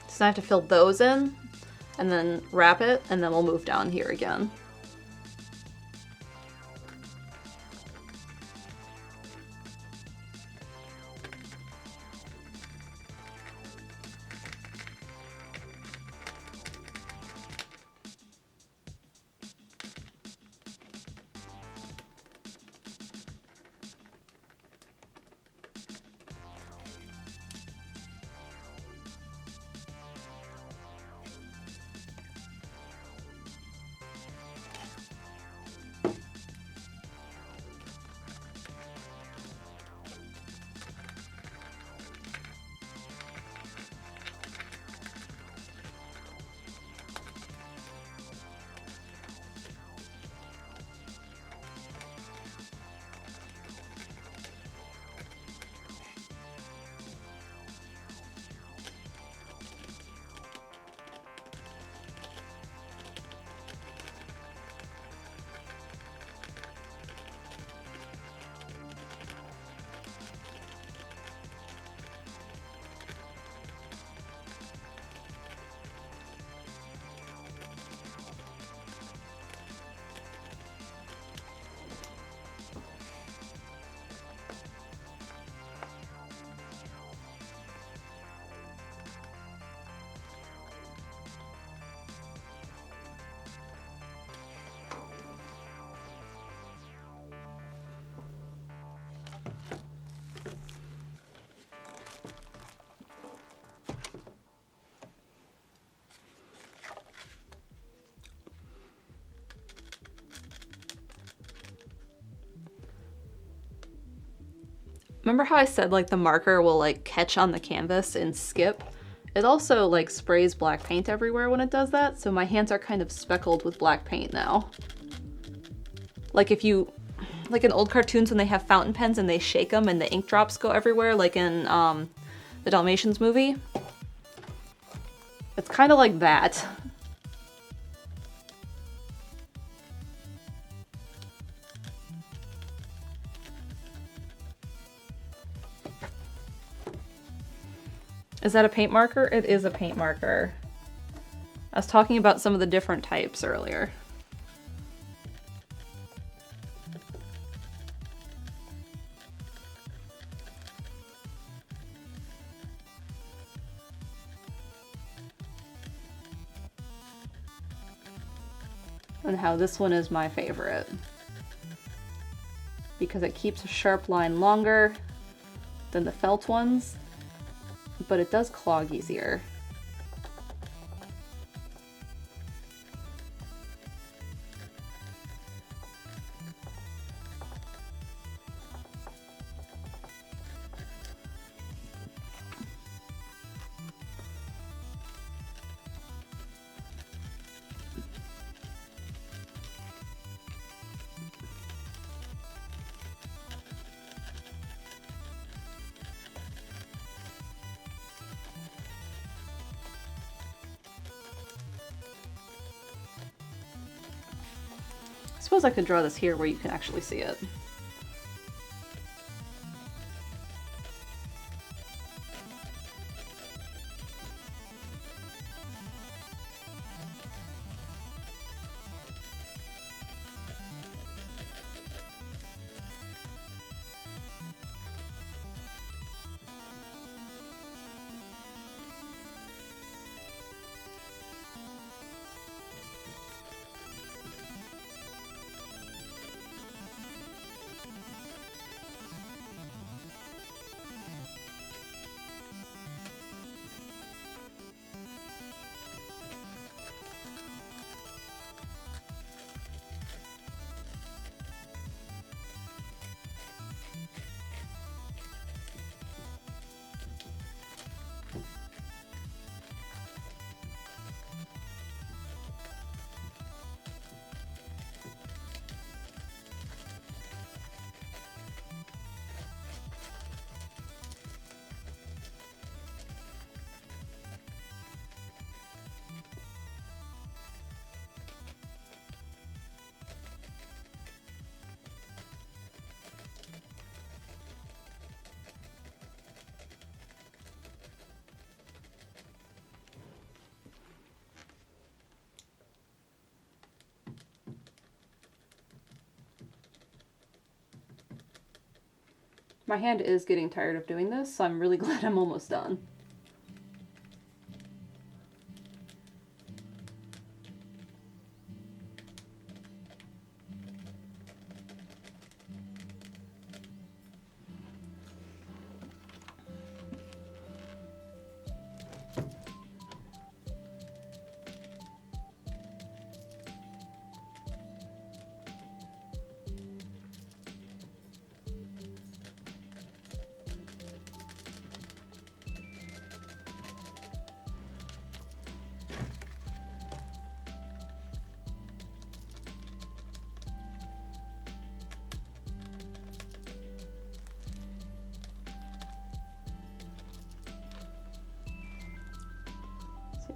So I have to fill those in, and then wrap it, and then we'll move down here again. Remember how I said like the marker will like catch on the canvas and skip? It also like sprays black paint everywhere when it does that, so my hands are kind of speckled with black paint now. Like if you, like in old cartoons when they have fountain pens and they shake them and the ink drops go everywhere, like in the Dalmatians movie. It's kind of like that. Is that a paint marker? It is a paint marker. I was talking about some of the different types earlier. And how this one is my favorite. Because it keeps a sharp line longer than the felt ones, but it does clog easier. I suppose I could draw this here where you can actually see it. My hand is getting tired of doing this, so I'm really glad I'm almost done.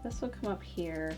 This will come up here.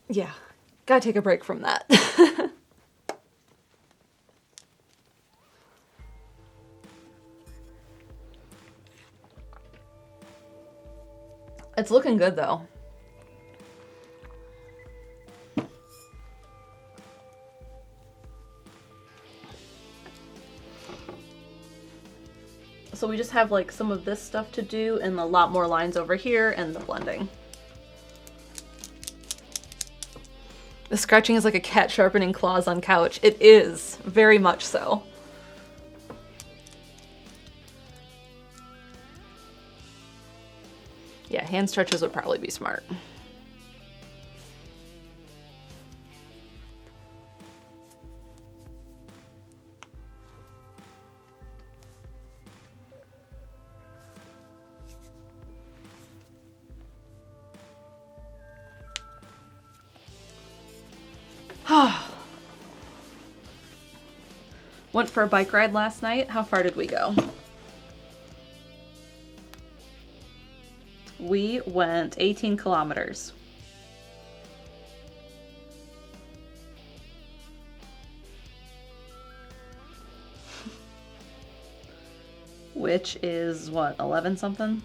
Yeah, gotta take a break from that. It's looking good though. So we just have like some of this stuff to do and a lot more lines over here and the blending. The scratching is like a cat sharpening claws on couch. It is, very much so. Yeah, hand stretches would probably be smart. Went for a bike ride last night. How far did we go? We went 18 kilometers. Which is what, 11 something?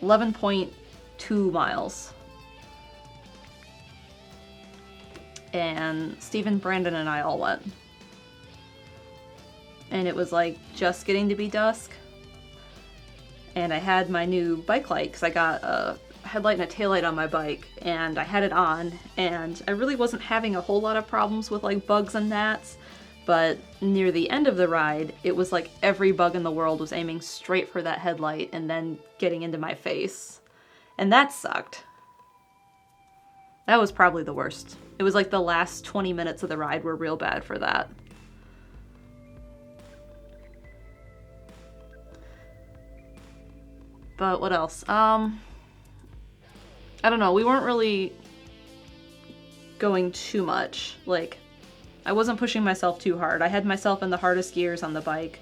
11.2 miles. And Stephen, Brandon, and I all went. And it was like just getting to be dusk. And I had my new bike light because I got a headlight and a taillight on my bike, and I had it on, and I really wasn't having a whole lot of problems with like bugs and gnats, but near the end of the ride, it was like every bug in the world was aiming straight for that headlight and then getting into my face. And that sucked. That was probably the worst. It was like the last 20 minutes of the ride were real bad for that. But what else? I don't know. We weren't really going too much. Like, I wasn't pushing myself too hard. I had myself in the hardest gears on the bike,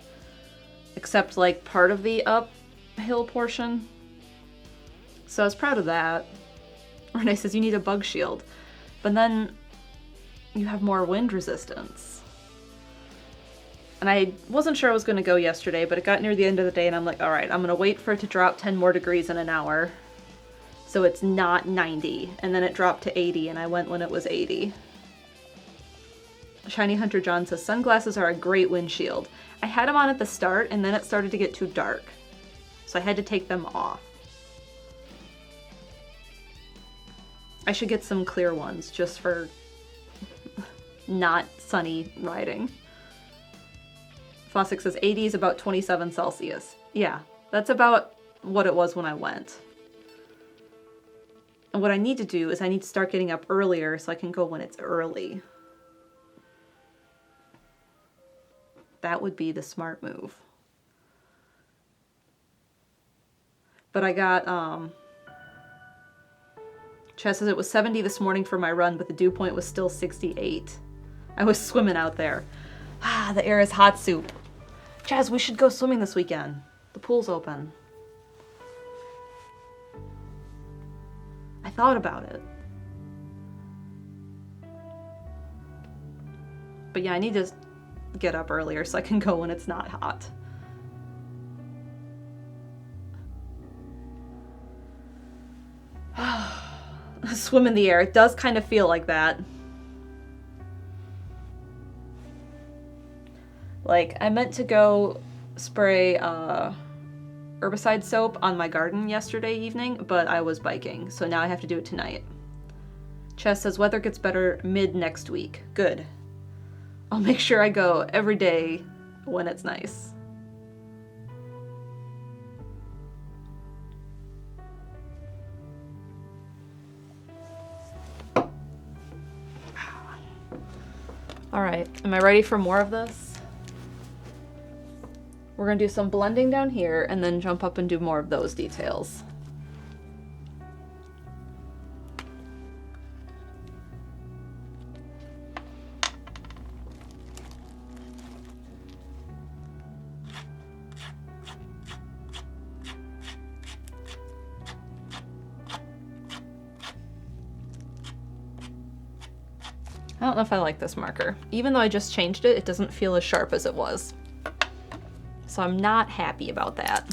except like part of the uphill portion. So I was proud of that. Renee says you need a bug shield, but then you have more wind resistance. And I wasn't sure I was going to go yesterday, but it got near the end of the day and I'm like, all right, I'm going to wait for it to drop 10 more degrees in an hour. So it's not 90. And then it dropped to 80 and I went when it was 80. Shiny Hunter John says, sunglasses are a great windshield. I had them on at the start and then it started to get too dark. So I had to take them off. I should get some clear ones just for not sunny riding. Fossick says 80 is about 27 Celsius. Yeah, that's about what it was when I went. And what I need to do is I need to start getting up earlier so I can go when it's early. That would be the smart move. But I got, Chess says it was 70 this morning for my run, but the dew point was still 68. I was swimming out there. Ah, the air is hot soup. Chaz, we should go swimming this weekend. The pool's open. I thought about it. But yeah, I need to get up earlier so I can go when it's not hot. Swim in the air. It does kind of feel like that. Like, I meant to go spray herbicide soap on my garden yesterday evening, but I was biking, so now I have to do it tonight. Chess says weather gets better mid next week. Good. I'll make sure I go every day when it's nice. All right, am I ready for more of this? We're gonna do some blending down here and then jump up and do more of those details. I don't know if I like this marker. Even though I just changed it, it doesn't feel as sharp as it was. So I'm not happy about that.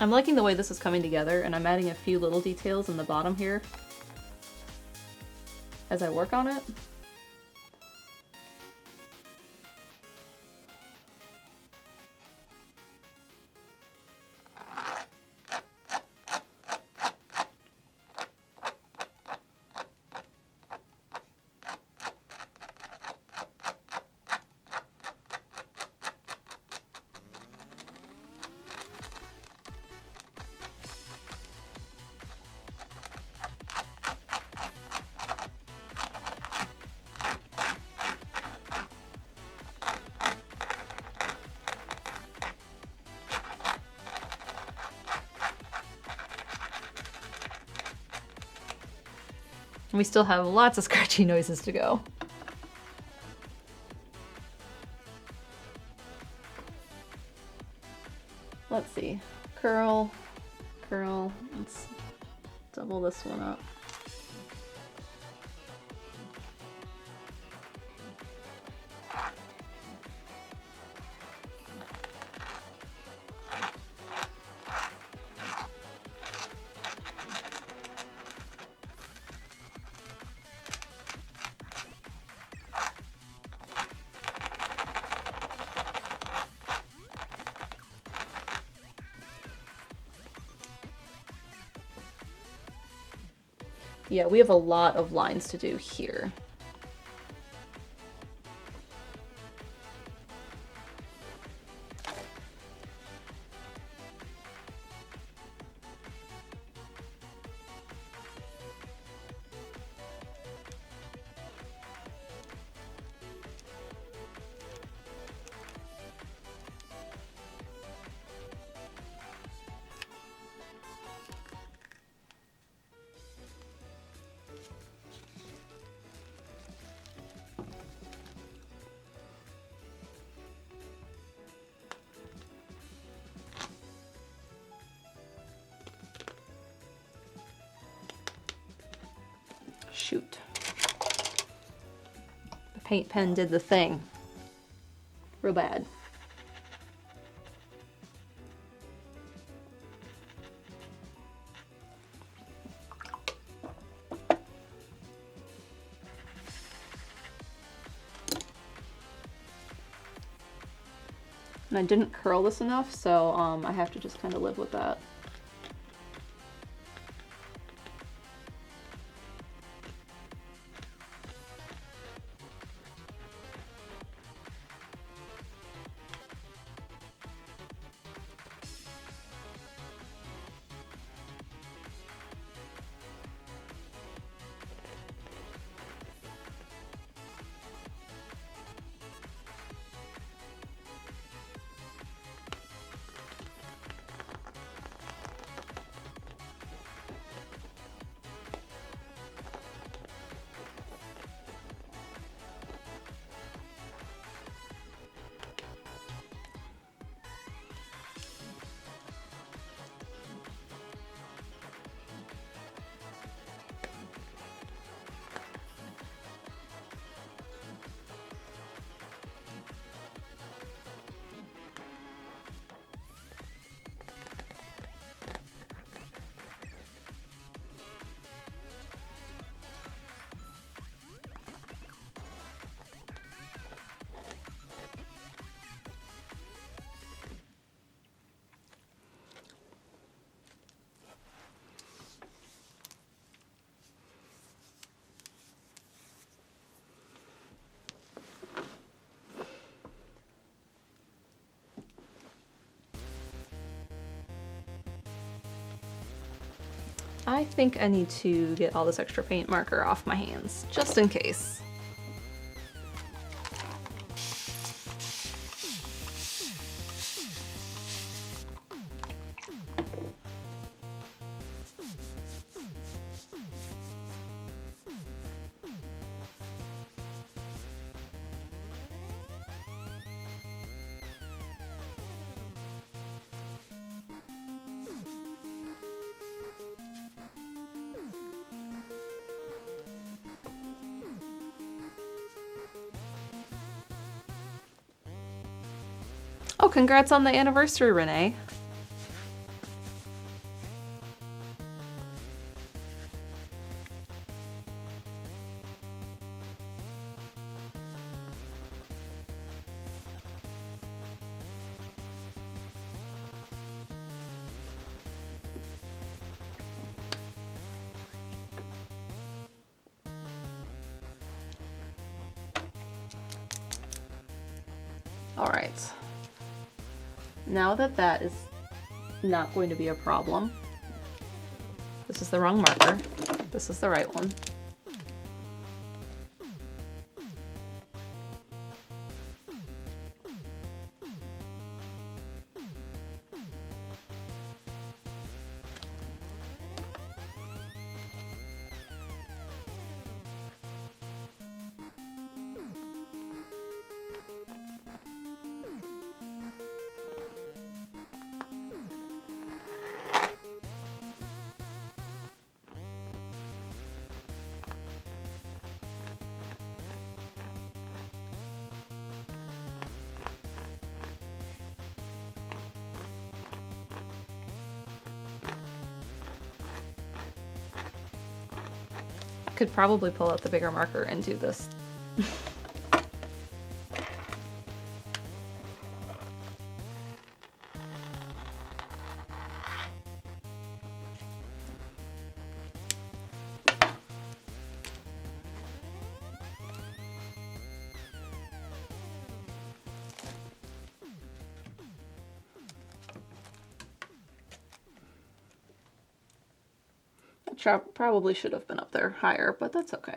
I'm liking the way this is coming together, and I'm adding a few little details in the bottom here as I work on it. And we still have lots of scratchy noises to go. Let's see. Curl, curl. Let's double this one up. Yeah, we have a lot of lines to do here. Shoot. The paint pen did the thing. Real bad. And I didn't curl this enough, so I have to just kind of live with that. I think I need to get all this extra paint marker off my hands, just in case. Oh, congrats on the anniversary, Renee. All right. Now that that is not going to be a problem, this is the wrong marker. This is the right one. could probably pull out the bigger marker and do this. Probably should have been up there higher, but that's okay.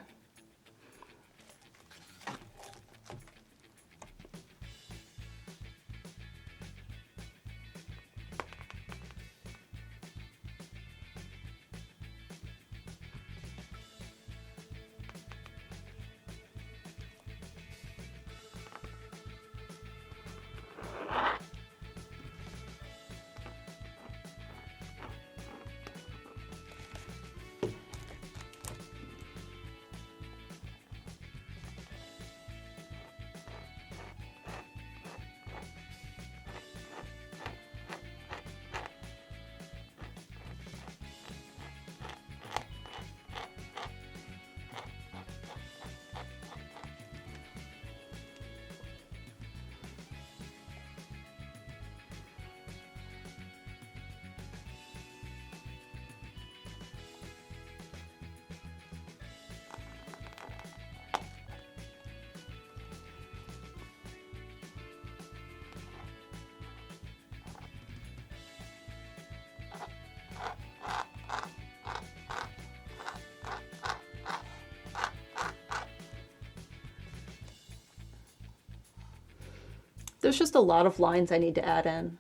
There's just a lot of lines I need to add in.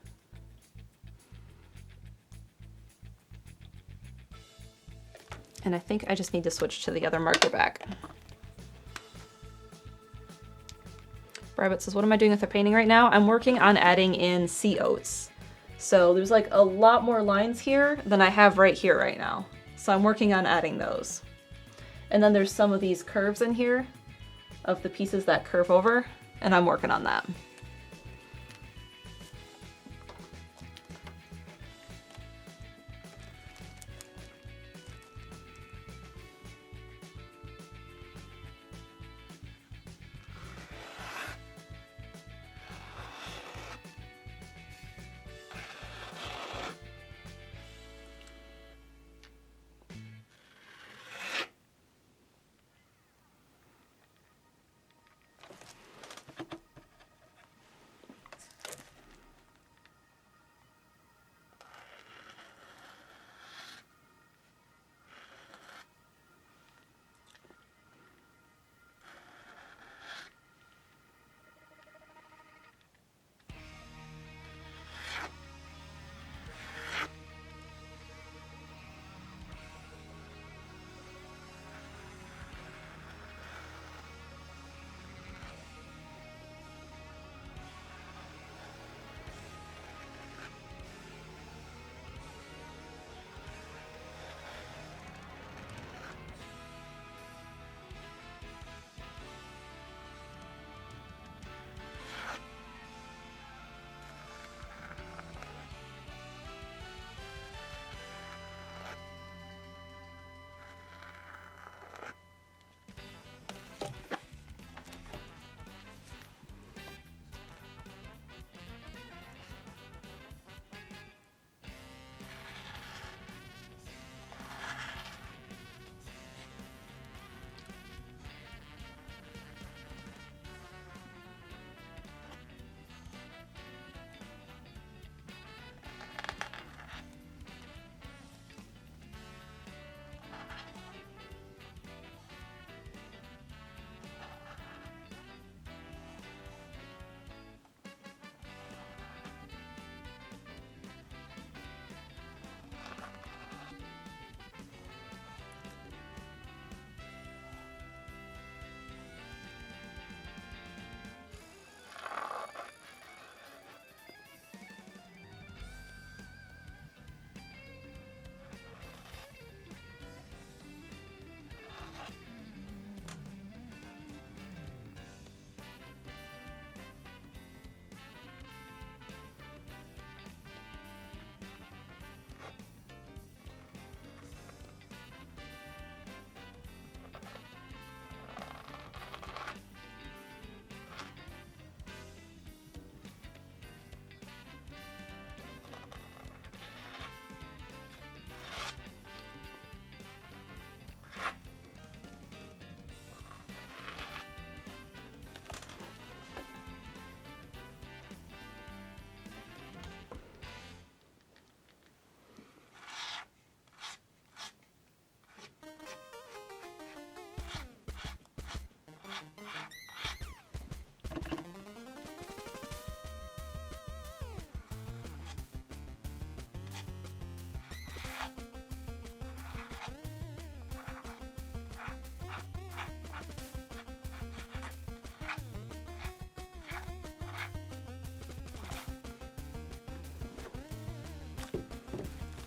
And I think I just need to switch to the other marker back. Rabbit says, what am I doing with the painting right now? I'm working on adding in sea oats. So there's like a lot more lines here than I have right here right now. So I'm working on adding those. And then there's some of these curves in here of the pieces that curve over, and I'm working on that.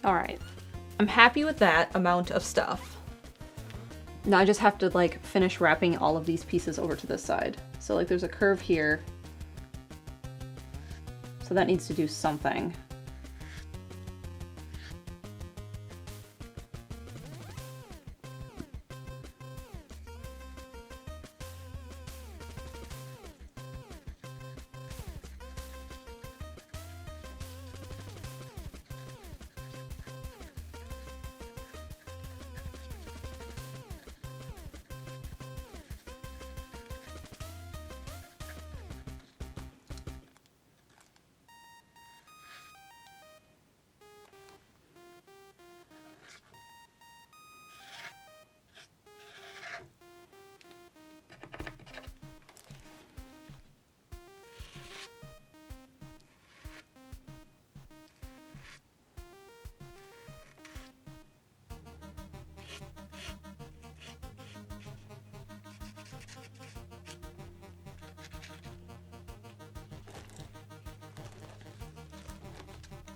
All right, I'm happy with that amount of stuff. Now I just have to like finish wrapping all of these pieces over to this side. So like there's a curve here. So that needs to do something.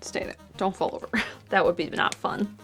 Stay there. Don't fall over. That would be not fun.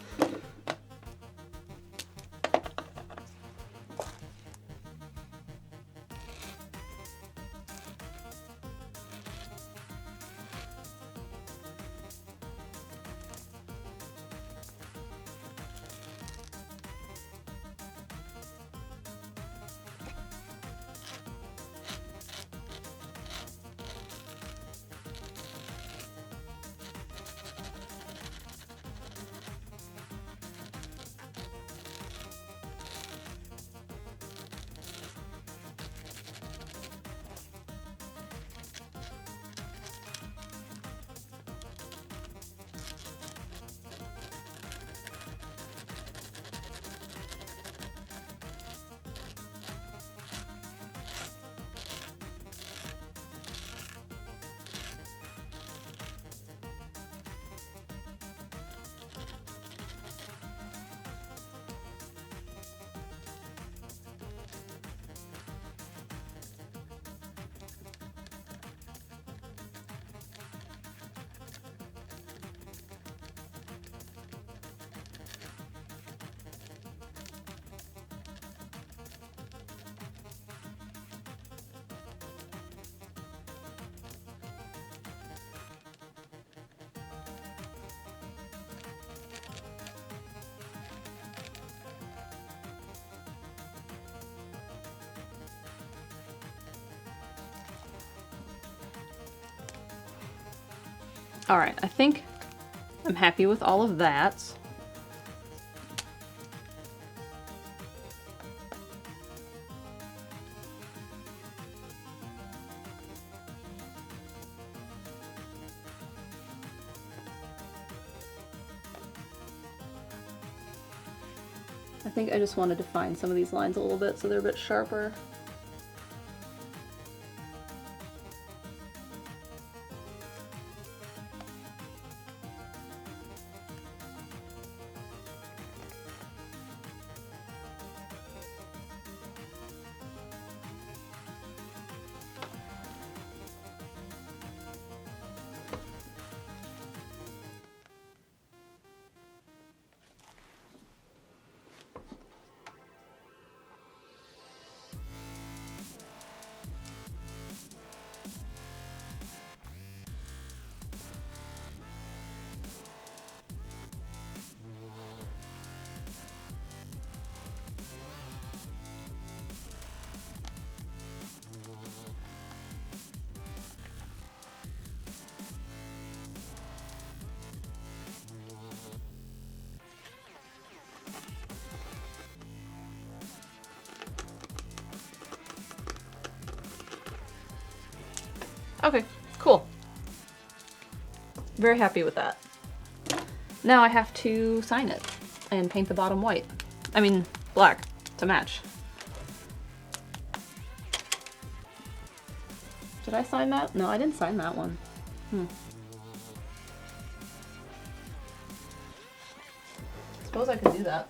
All right, I think I'm happy with all of that. I think I just want to define some of these lines a little bit so they're a bit sharper. Okay, cool. Very happy with that. Now I have to sign it and paint the bottom white. I mean, black to match. Did I sign that? No, I didn't sign that one. Suppose I could do that.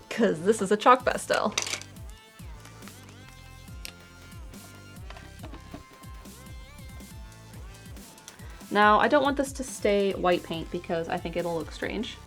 Because this is a chalk pastel. Now, I don't want this to stay white paint because I think it'll look strange.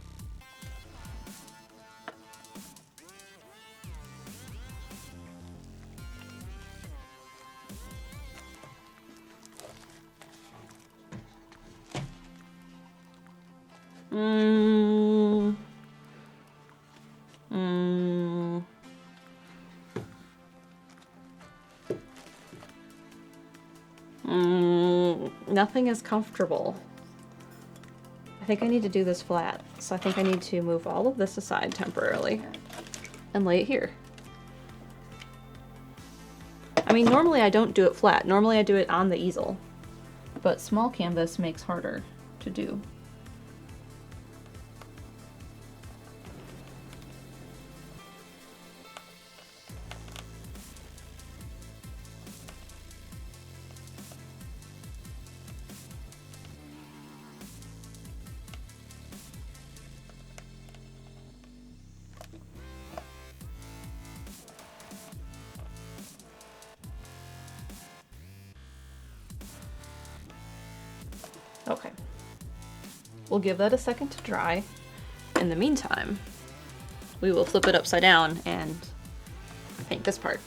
Nothing is comfortable. I think I need to do this flat. So I think I need to move all of this aside temporarily and lay it here. I mean, normally I don't do it flat. Normally I do it on the easel, but small canvas makes harder to do. Okay, we'll give that a second to dry. In the meantime, we will flip it upside down and paint this part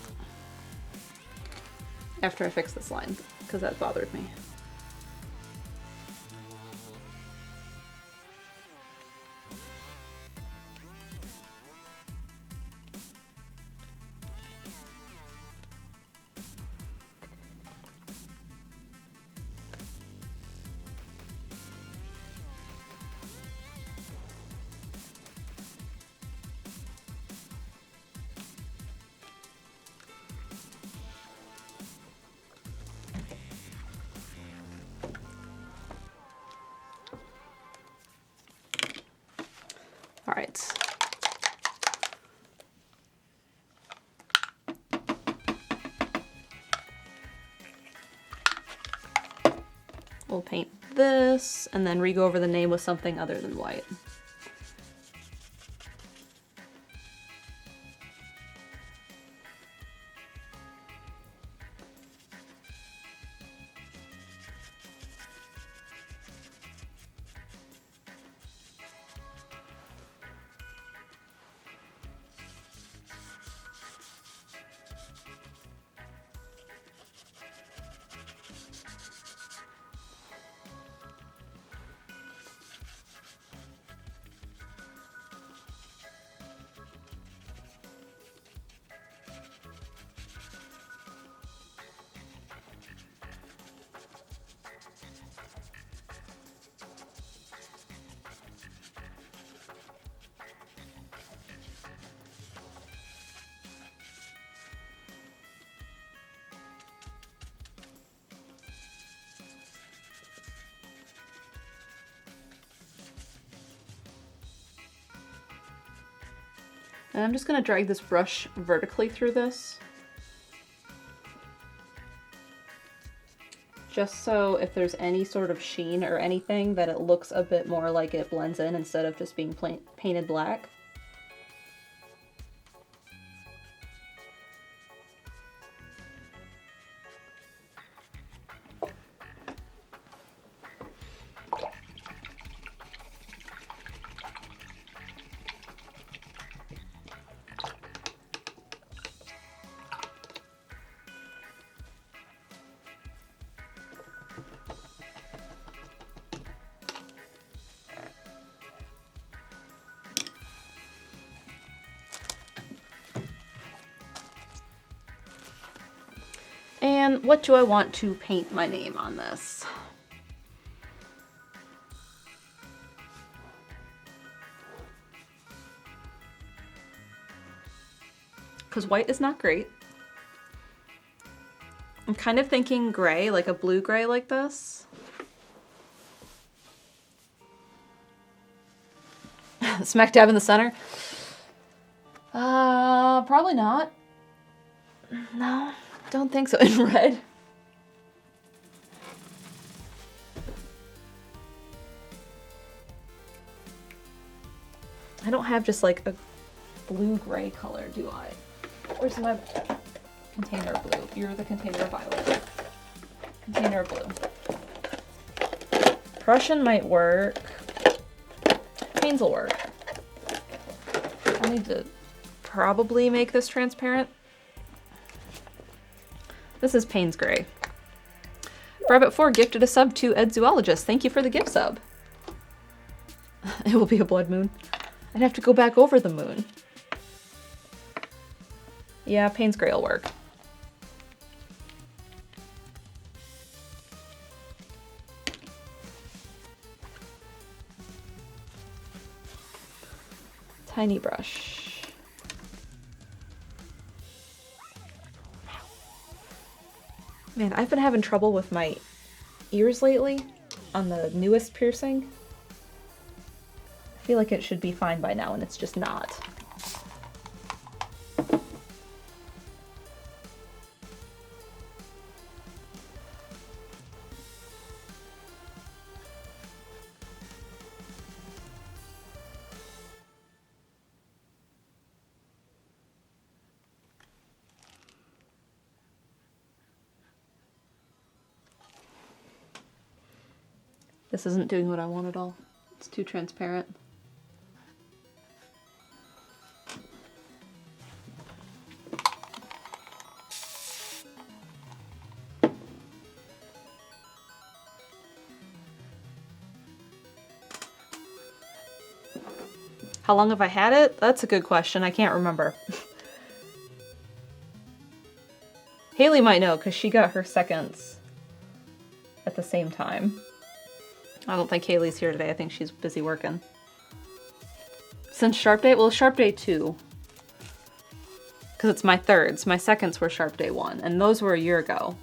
after I fix this line, because that bothered me. All right. We'll paint this and then re-go over the name with something other than white. And I'm just going to drag this brush vertically through this, just so if there's any sort of sheen or anything, that it looks a bit more like it blends in instead of just being painted black. And what do I want to paint my name on this? Because white is not great. I'm kind of thinking gray, like a blue gray like this. Smack dab in the center? Probably not. No. Don't think so. In red. I don't have just like a blue-gray color, do I? Where's my container of blue? You're the container of violet. Container of blue. Prussian might work. Pains will work. I need to probably make this transparent. This is Payne's Gray. Rabbit4 gifted a sub to Ed Zoologist. Thank you for the gift sub. It will be a blood moon. I'd have to go back over the moon. Yeah, Payne's Gray will work. Tiny brush. Man, I've been having trouble with my ears lately on the newest piercing. I feel like it should be fine by now, and it's just not. This isn't doing what I want at all. It's too transparent. How long have I had it? That's a good question. I can't remember. Haley might know because she got her seconds at the same time. I don't think Haley's here today. I think she's busy working. Since Sharp Day? Well, Sharp Day 2. Because it's my thirds. My seconds were Sharp Day 1. And those were a year ago.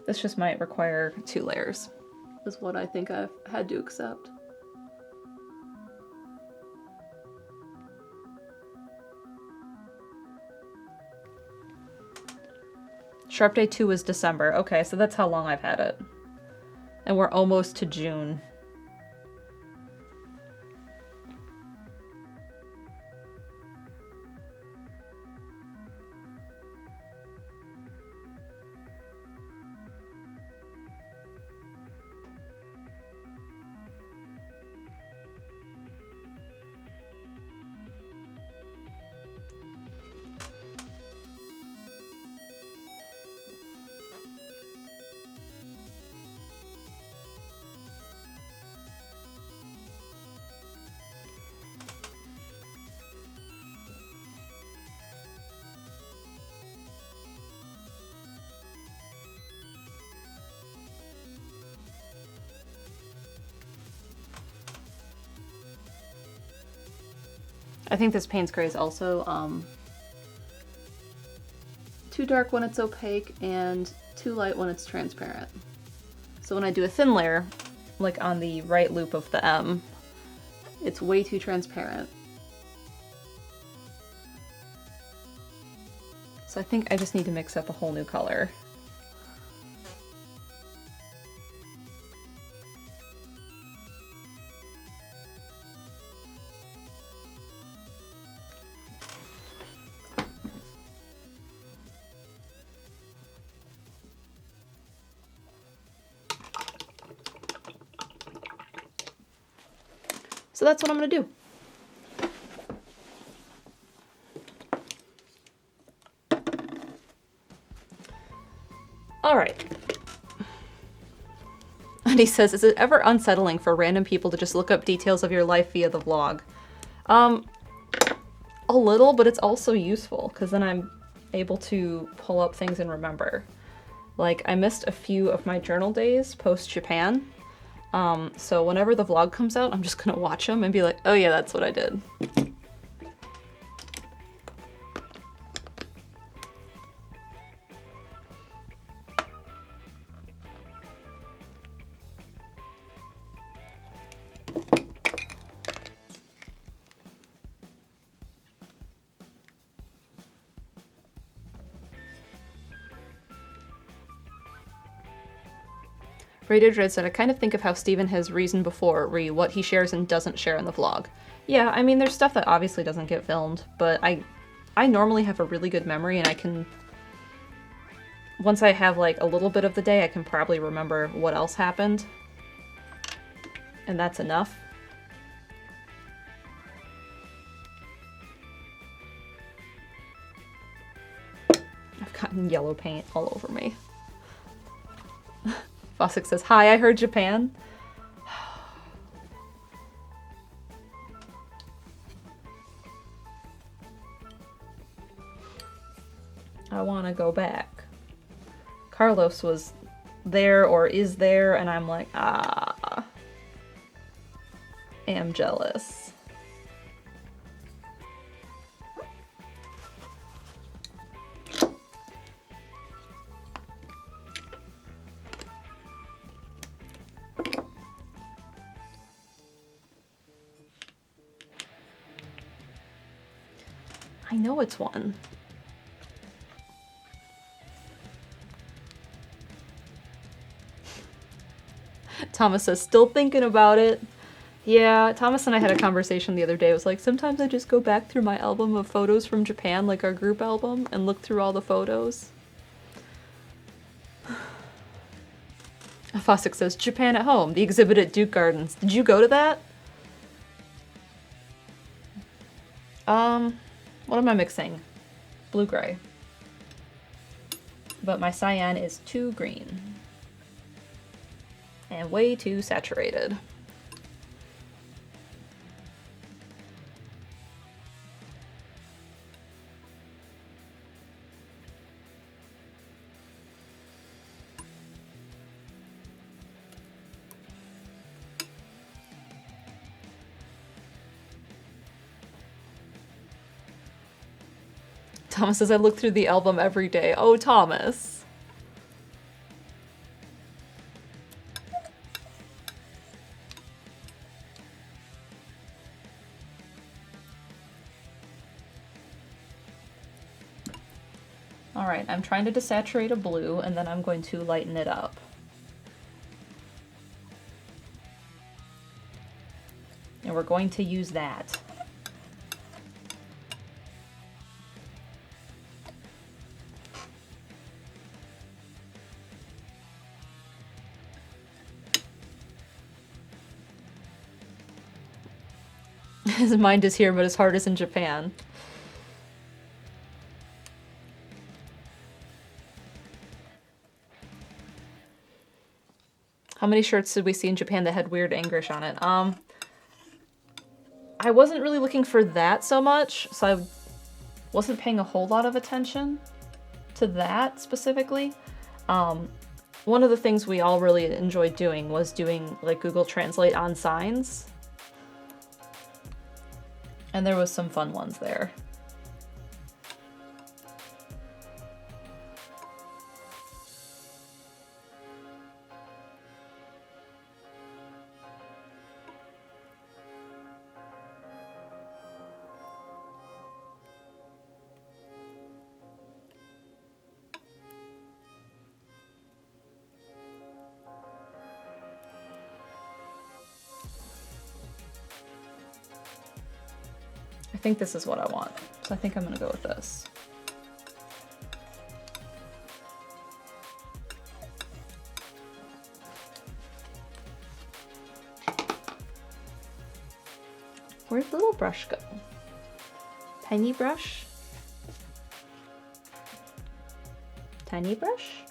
This just might require 2 layers, is what I think I've had to accept. Sharp Day 2 was December. Okay, so that's how long I've had it. And we're almost to June. I think this Payne's Gray is also too dark when it's opaque and too light when it's transparent. So when I do a thin layer, like on the right loop of the M, it's way too transparent. So I think I just need to mix up a whole new color. So that's what I'm gonna do. All right. And he says, is it ever unsettling for random people to just look up details of your life via the vlog? A little, but it's also useful because then I'm able to pull up things and remember. Like, I missed a few of my journal days post-Japan. So whenever the vlog comes out, I'm just gonna watch them and be like, oh yeah, that's what I did. Radio Dread said, I kind of think of how Steven has reasoned before, what he shares and doesn't share in the vlog. Yeah, I mean, there's stuff that obviously doesn't get filmed, but I normally have a really good memory, and I can... Once I have, like, a little bit of the day, I can probably remember what else happened. And that's enough. I've gotten yellow paint all over me. Fossick says, hi, I heard Japan. I want to go back. Carlos was there or is there, and I'm like, am jealous. I know it's one. Thomas says, still thinking about it. Yeah, Thomas and I had a conversation the other day. It was like, sometimes I just go back through my album of photos from Japan, like our group album, and look through all the photos. Fossick says, Japan at Home, the exhibit at Duke Gardens. Did you go to that? What am I mixing? Blue-gray. But my cyan is too green. And way too saturated. Thomas says, I look through the album every day. Oh, Thomas. All right, I'm trying to desaturate a blue, and then I'm going to lighten it up. And we're going to use that. His mind is here, but his heart is in Japan. How many shirts did we see in Japan that had weird English on it? I wasn't really looking for that so much, so I wasn't paying a whole lot of attention to that specifically. One of the things we all really enjoyed doing was doing like Google Translate on signs. And there was some fun ones there. I think this is what I want, so I think I'm gonna go with this. Where'd the little brush go? Tiny brush? Tiny brush?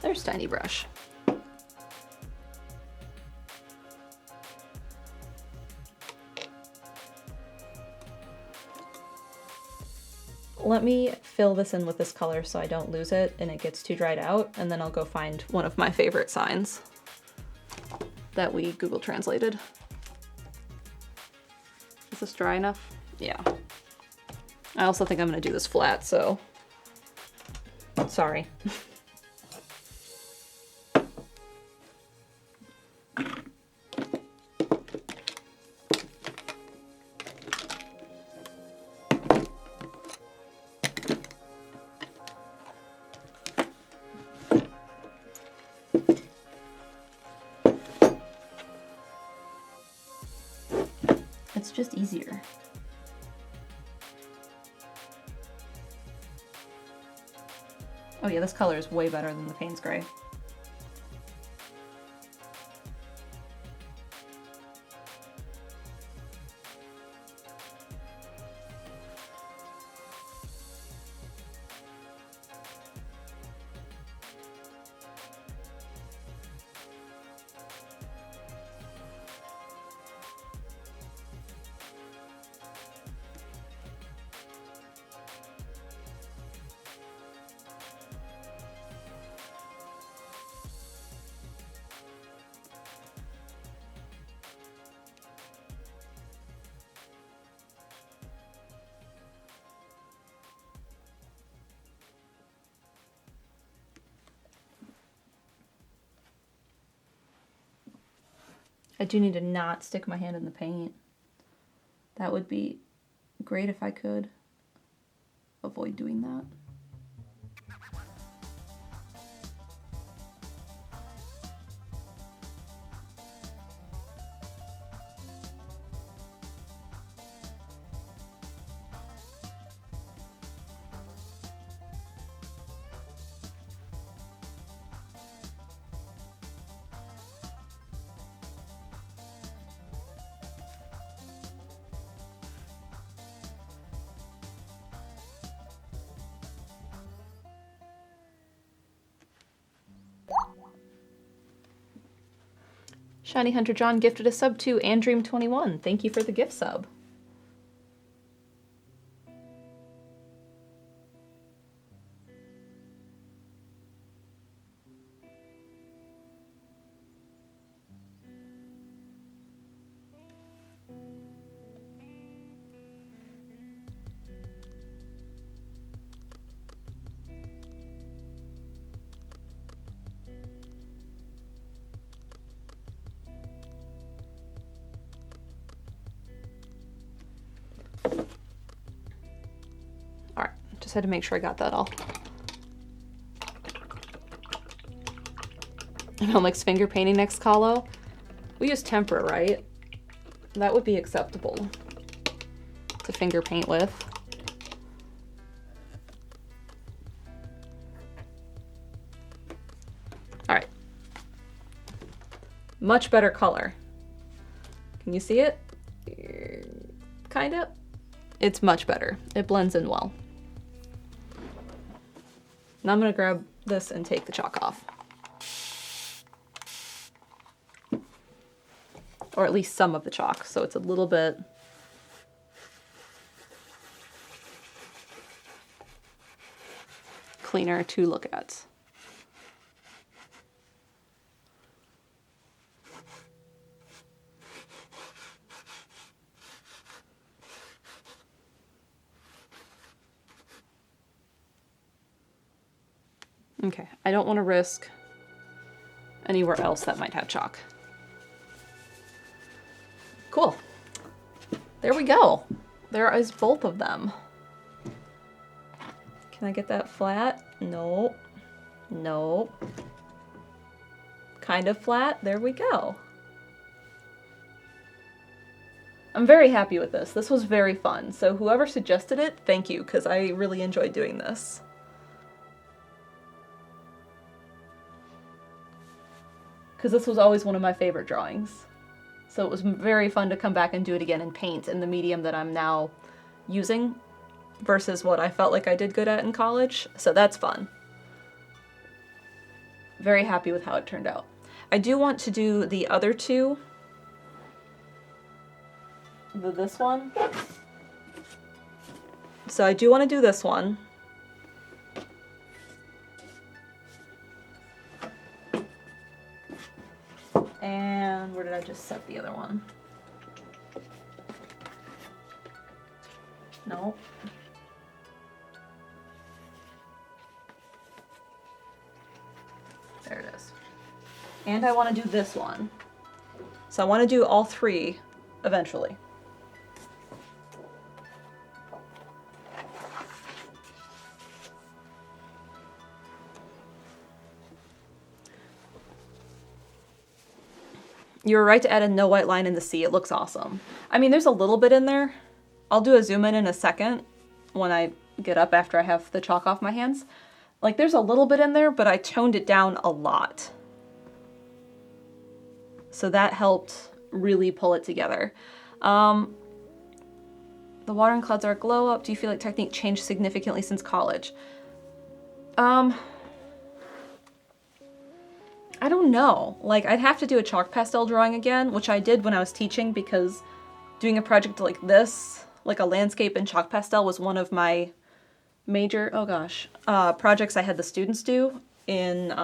There's tiny brush. Let me fill this in with this color so I don't lose it and it gets too dried out, and then I'll go find one of my favorite signs that we Google translated. Is this dry enough? Yeah. I also think I'm gonna do this flat, so sorry. it's just easier. Oh yeah, this color is way better than the Payne's Gray. I do need to not stick my hand in the paint. That would be great if I could avoid doing that. Shiny Hunter John gifted a sub to Andream21. Thank you for the gift sub. Just had to make sure I got that all. MalMakes finger painting next colo. We use tempera, right? That would be acceptable to finger paint with. All right. Much better color. Can you see it? Kinda. It's much better. It blends in well. Now I'm going to grab this and take the chalk off. Or at least some of the chalk, so it's a little bit cleaner to look at. Okay, I don't want to risk anywhere else that might have chalk. Cool. There we go. There is both of them. Can I get that flat? No. No. Kind of flat. There we go. I'm very happy with this. This was very fun. So whoever suggested it, thank you, because I really enjoyed doing this. Because this was always one of my favorite drawings. So it was very fun to come back and do it again and paint in the medium that I'm now using versus what I felt like I did good at in college. So that's fun. Very happy with how it turned out. I do want to do the other two. This one. So I do want to do this one. And where did I just set the other one? No. There it is. And I want to do this one. So I want to do all three eventually. You were right to add a no white line in the sea. It looks awesome. I mean, there's a little bit in there. I'll do a zoom in a second when I get up after I have the chalk off my hands. Like, there's a little bit in there, but I toned it down a lot. So that helped really pull it together. The water and clouds are a glow up. Do you feel like technique changed significantly since college? I don't know. Like, I'd have to do a chalk pastel drawing again, which I did when I was teaching, because doing a project like this, like a landscape in chalk pastel, was one of my major, projects I had the students do in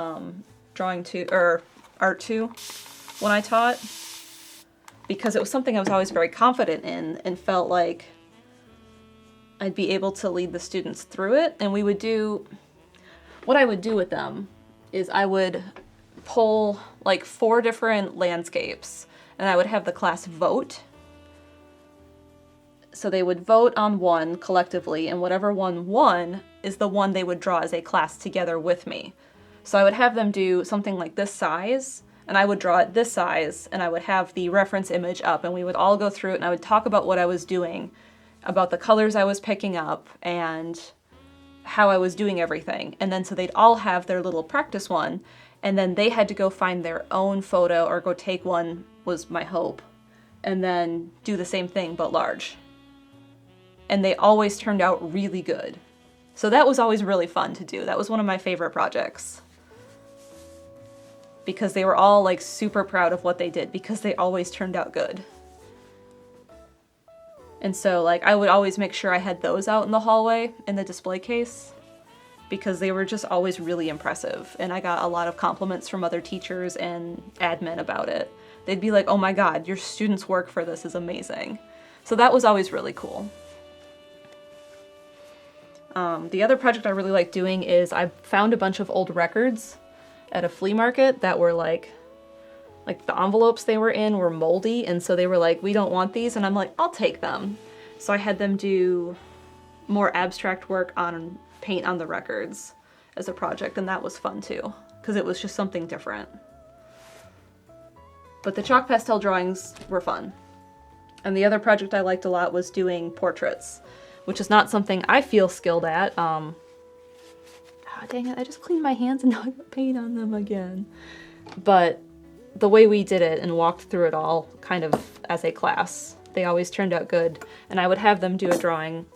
drawing 2 or art 2 when I taught, because it was something I was always very confident in and felt like I'd be able to lead the students through it. And we would do, what I would do with them is I would pull like 4 different landscapes and I would have the class vote. So they would vote on one collectively, and whatever one won is the one they would draw as a class together with me. So I would have them do something like this size, and I would draw it this size, and I would have the reference image up, and we would all go through it, and I would talk about what I was doing, about the colors I was picking up, and how I was doing everything. And then so they'd all have their little practice one, and then they had to go find their own photo or go take one, was my hope, and then do the same thing but large. And they always turned out really good. So that was always really fun to do. That was one of my favorite projects. Because they were all like super proud of what they did, because they always turned out good. And so like I would always make sure I had those out in the hallway in the display case, because they were just always really impressive. And I got a lot of compliments from other teachers and admin about it. They'd be like, "Oh my God, your students' work for this is amazing." So that was always really cool. The other project I really like doing is I found a bunch of old records at a flea market that were like the envelopes they were in were moldy, and so they were like, "We don't want these," and I'm like, "I'll take them." So I had them do more abstract work on paint on the records as a project, and that was fun too, because it was just something different. But the chalk pastel drawings were fun. And the other project I liked a lot was doing portraits, which is not something I feel skilled at. Oh, dang it, I just cleaned my hands and now I got paint on them again. But the way we did it and walked through it all kind of as a class, they always turned out good. And I would have them do a drawing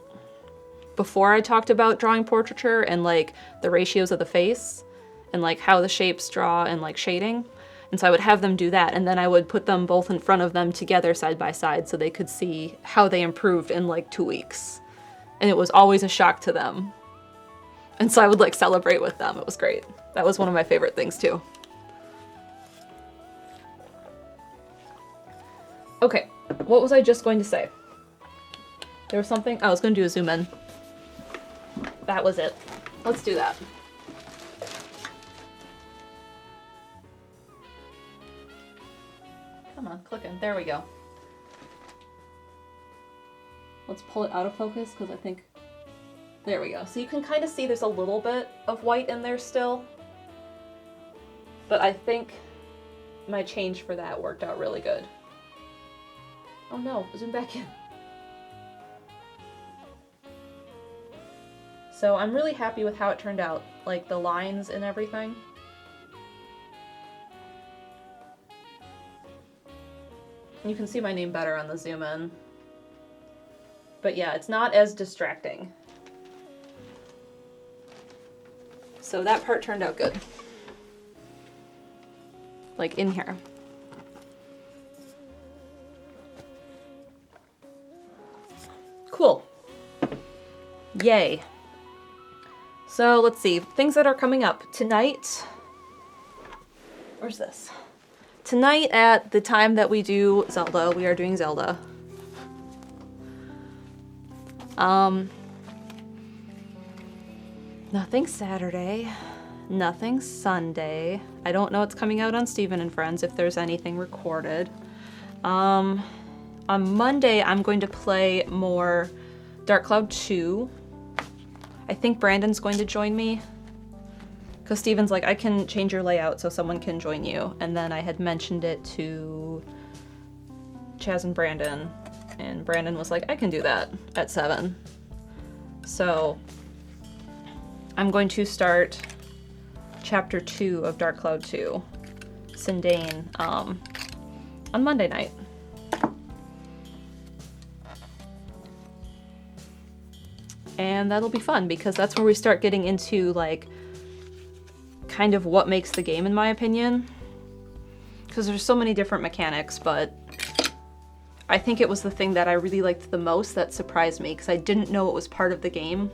before I talked about drawing portraiture and like the ratios of the face and like how the shapes draw and like shading. And so I would have them do that, and then I would put them both in front of them together side by side so they could see how they improved in like 2 weeks. And it was always a shock to them. And so I would like celebrate with them. It was great. That was one of my favorite things too. Okay, what was I just going to say? There was something, I was going to do a zoom in. That was it. Let's do that. Come on, clicking. There we go. Let's pull it out of focus because I think... There we go. So you can kind of see there's a little bit of white in there still. But I think my change for that worked out really good. Oh no, zoom back in. So I'm really happy with how it turned out. Like the lines and everything. You can see my name better on the zoom in. But yeah, it's not as distracting. So that part turned out good. Like in here. Cool. Yay. So let's see, things that are coming up. Tonight, where's this? Tonight at the time that we do Zelda, we are doing Zelda. Nothing Saturday, nothing Sunday. I don't know what's coming out on Steven and Friends if there's anything recorded. On Monday, I'm going to play more Dark Cloud 2. I think Brandon's going to join me. Because Steven's like, I can change your layout so someone can join you. And then I had mentioned it to Chaz and Brandon was like, I can do that at 7. So I'm going to start chapter 2 of Dark Cloud 2, Sindane, on Monday night. And that'll be fun because that's where we start getting into like kind of what makes the game, in my opinion. Because there's so many different mechanics, but I think it was the thing that I really liked the most that surprised me because I didn't know it was part of the game.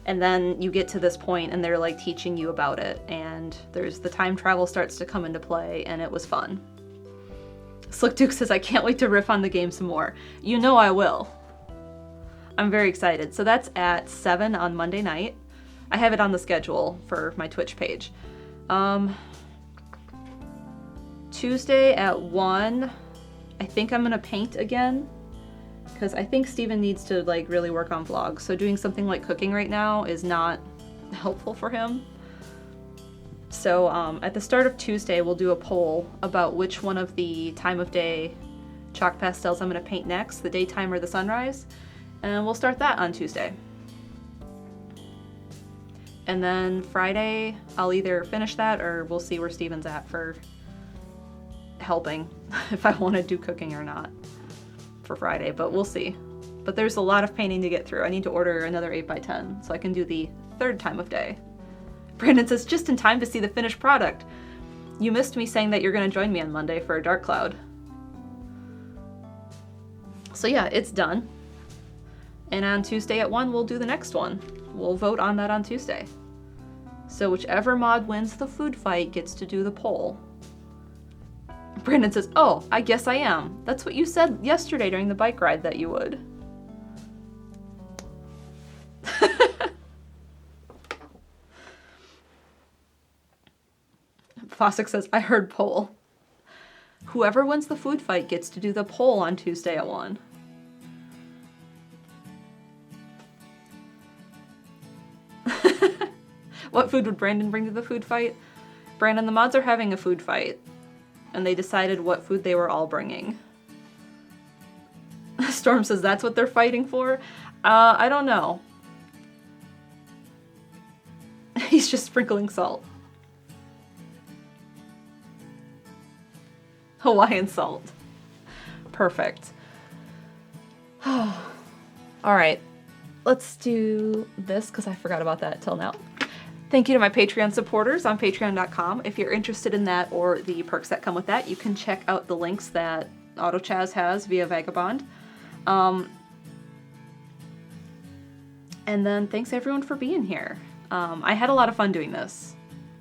And then you get to this point and they're like teaching you about it, and there's the time travel starts to come into play, and it was fun. Slick Duke says, I can't wait to riff on the game some more. You know I will. I'm very excited. So that's at 7 on Monday night. I have it on the schedule for my Twitch page. Tuesday at 1, I think I'm gonna paint again because I think Steven needs to like really work on vlogs. So doing something like cooking right now is not helpful for him. So at the start of Tuesday, we'll do a poll about which one of the time of day chalk pastels I'm gonna paint next, the daytime or the sunrise. And we'll start that on Tuesday. And then Friday, I'll either finish that or we'll see where Steven's at for helping, if I want to do cooking or not for Friday, but we'll see. But there's a lot of painting to get through. I need to order another 8x10 so I can do the third time of day. Brandon says, just in time to see the finished product. You missed me saying that you're going to join me on Monday for Dark Cloud. So yeah, it's done. And on Tuesday at 1, we'll do the next one. We'll vote on that on Tuesday. So whichever mod wins the food fight gets to do the poll. Brandon says, oh, I guess I am. That's what you said yesterday during the bike ride that you would. Fossick says, I heard poll. Whoever wins the food fight gets to do the poll on Tuesday at 1. What food would Brandon bring to the food fight? Brandon, the mods are having a food fight, and they decided what food they were all bringing. Storm says that's what they're fighting for? I don't know. He's just sprinkling salt. Hawaiian salt. Perfect. Alright, let's do this because I forgot about that till now. Thank you to my Patreon supporters on patreon.com. If you're interested in that or the perks that come with that, you can check out the links that AutoChaz has via Vagabond. And then thanks everyone for being here. I had a lot of fun doing this.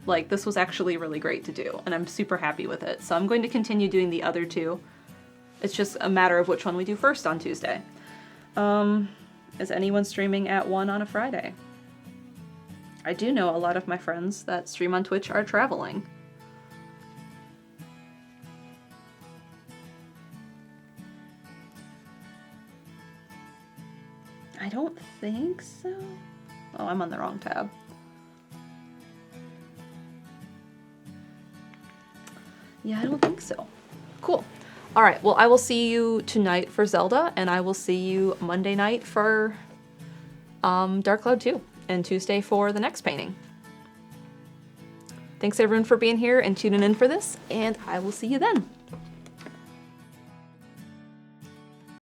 Like, this was actually really great to do, and I'm super happy with it. So I'm going to continue doing the other two. It's just a matter of which one we do first on Tuesday. Is anyone streaming at 1 on a Friday? I do know a lot of my friends that stream on Twitch are traveling. I don't think so. Oh, I'm on the wrong tab. Yeah, I don't think so. Cool. All right, well, I will see you tonight for Zelda, and I will see you Monday night for Dark Cloud 2, and Tuesday for the next painting. Thanks everyone for being here and tuning in for this, and I will see you then.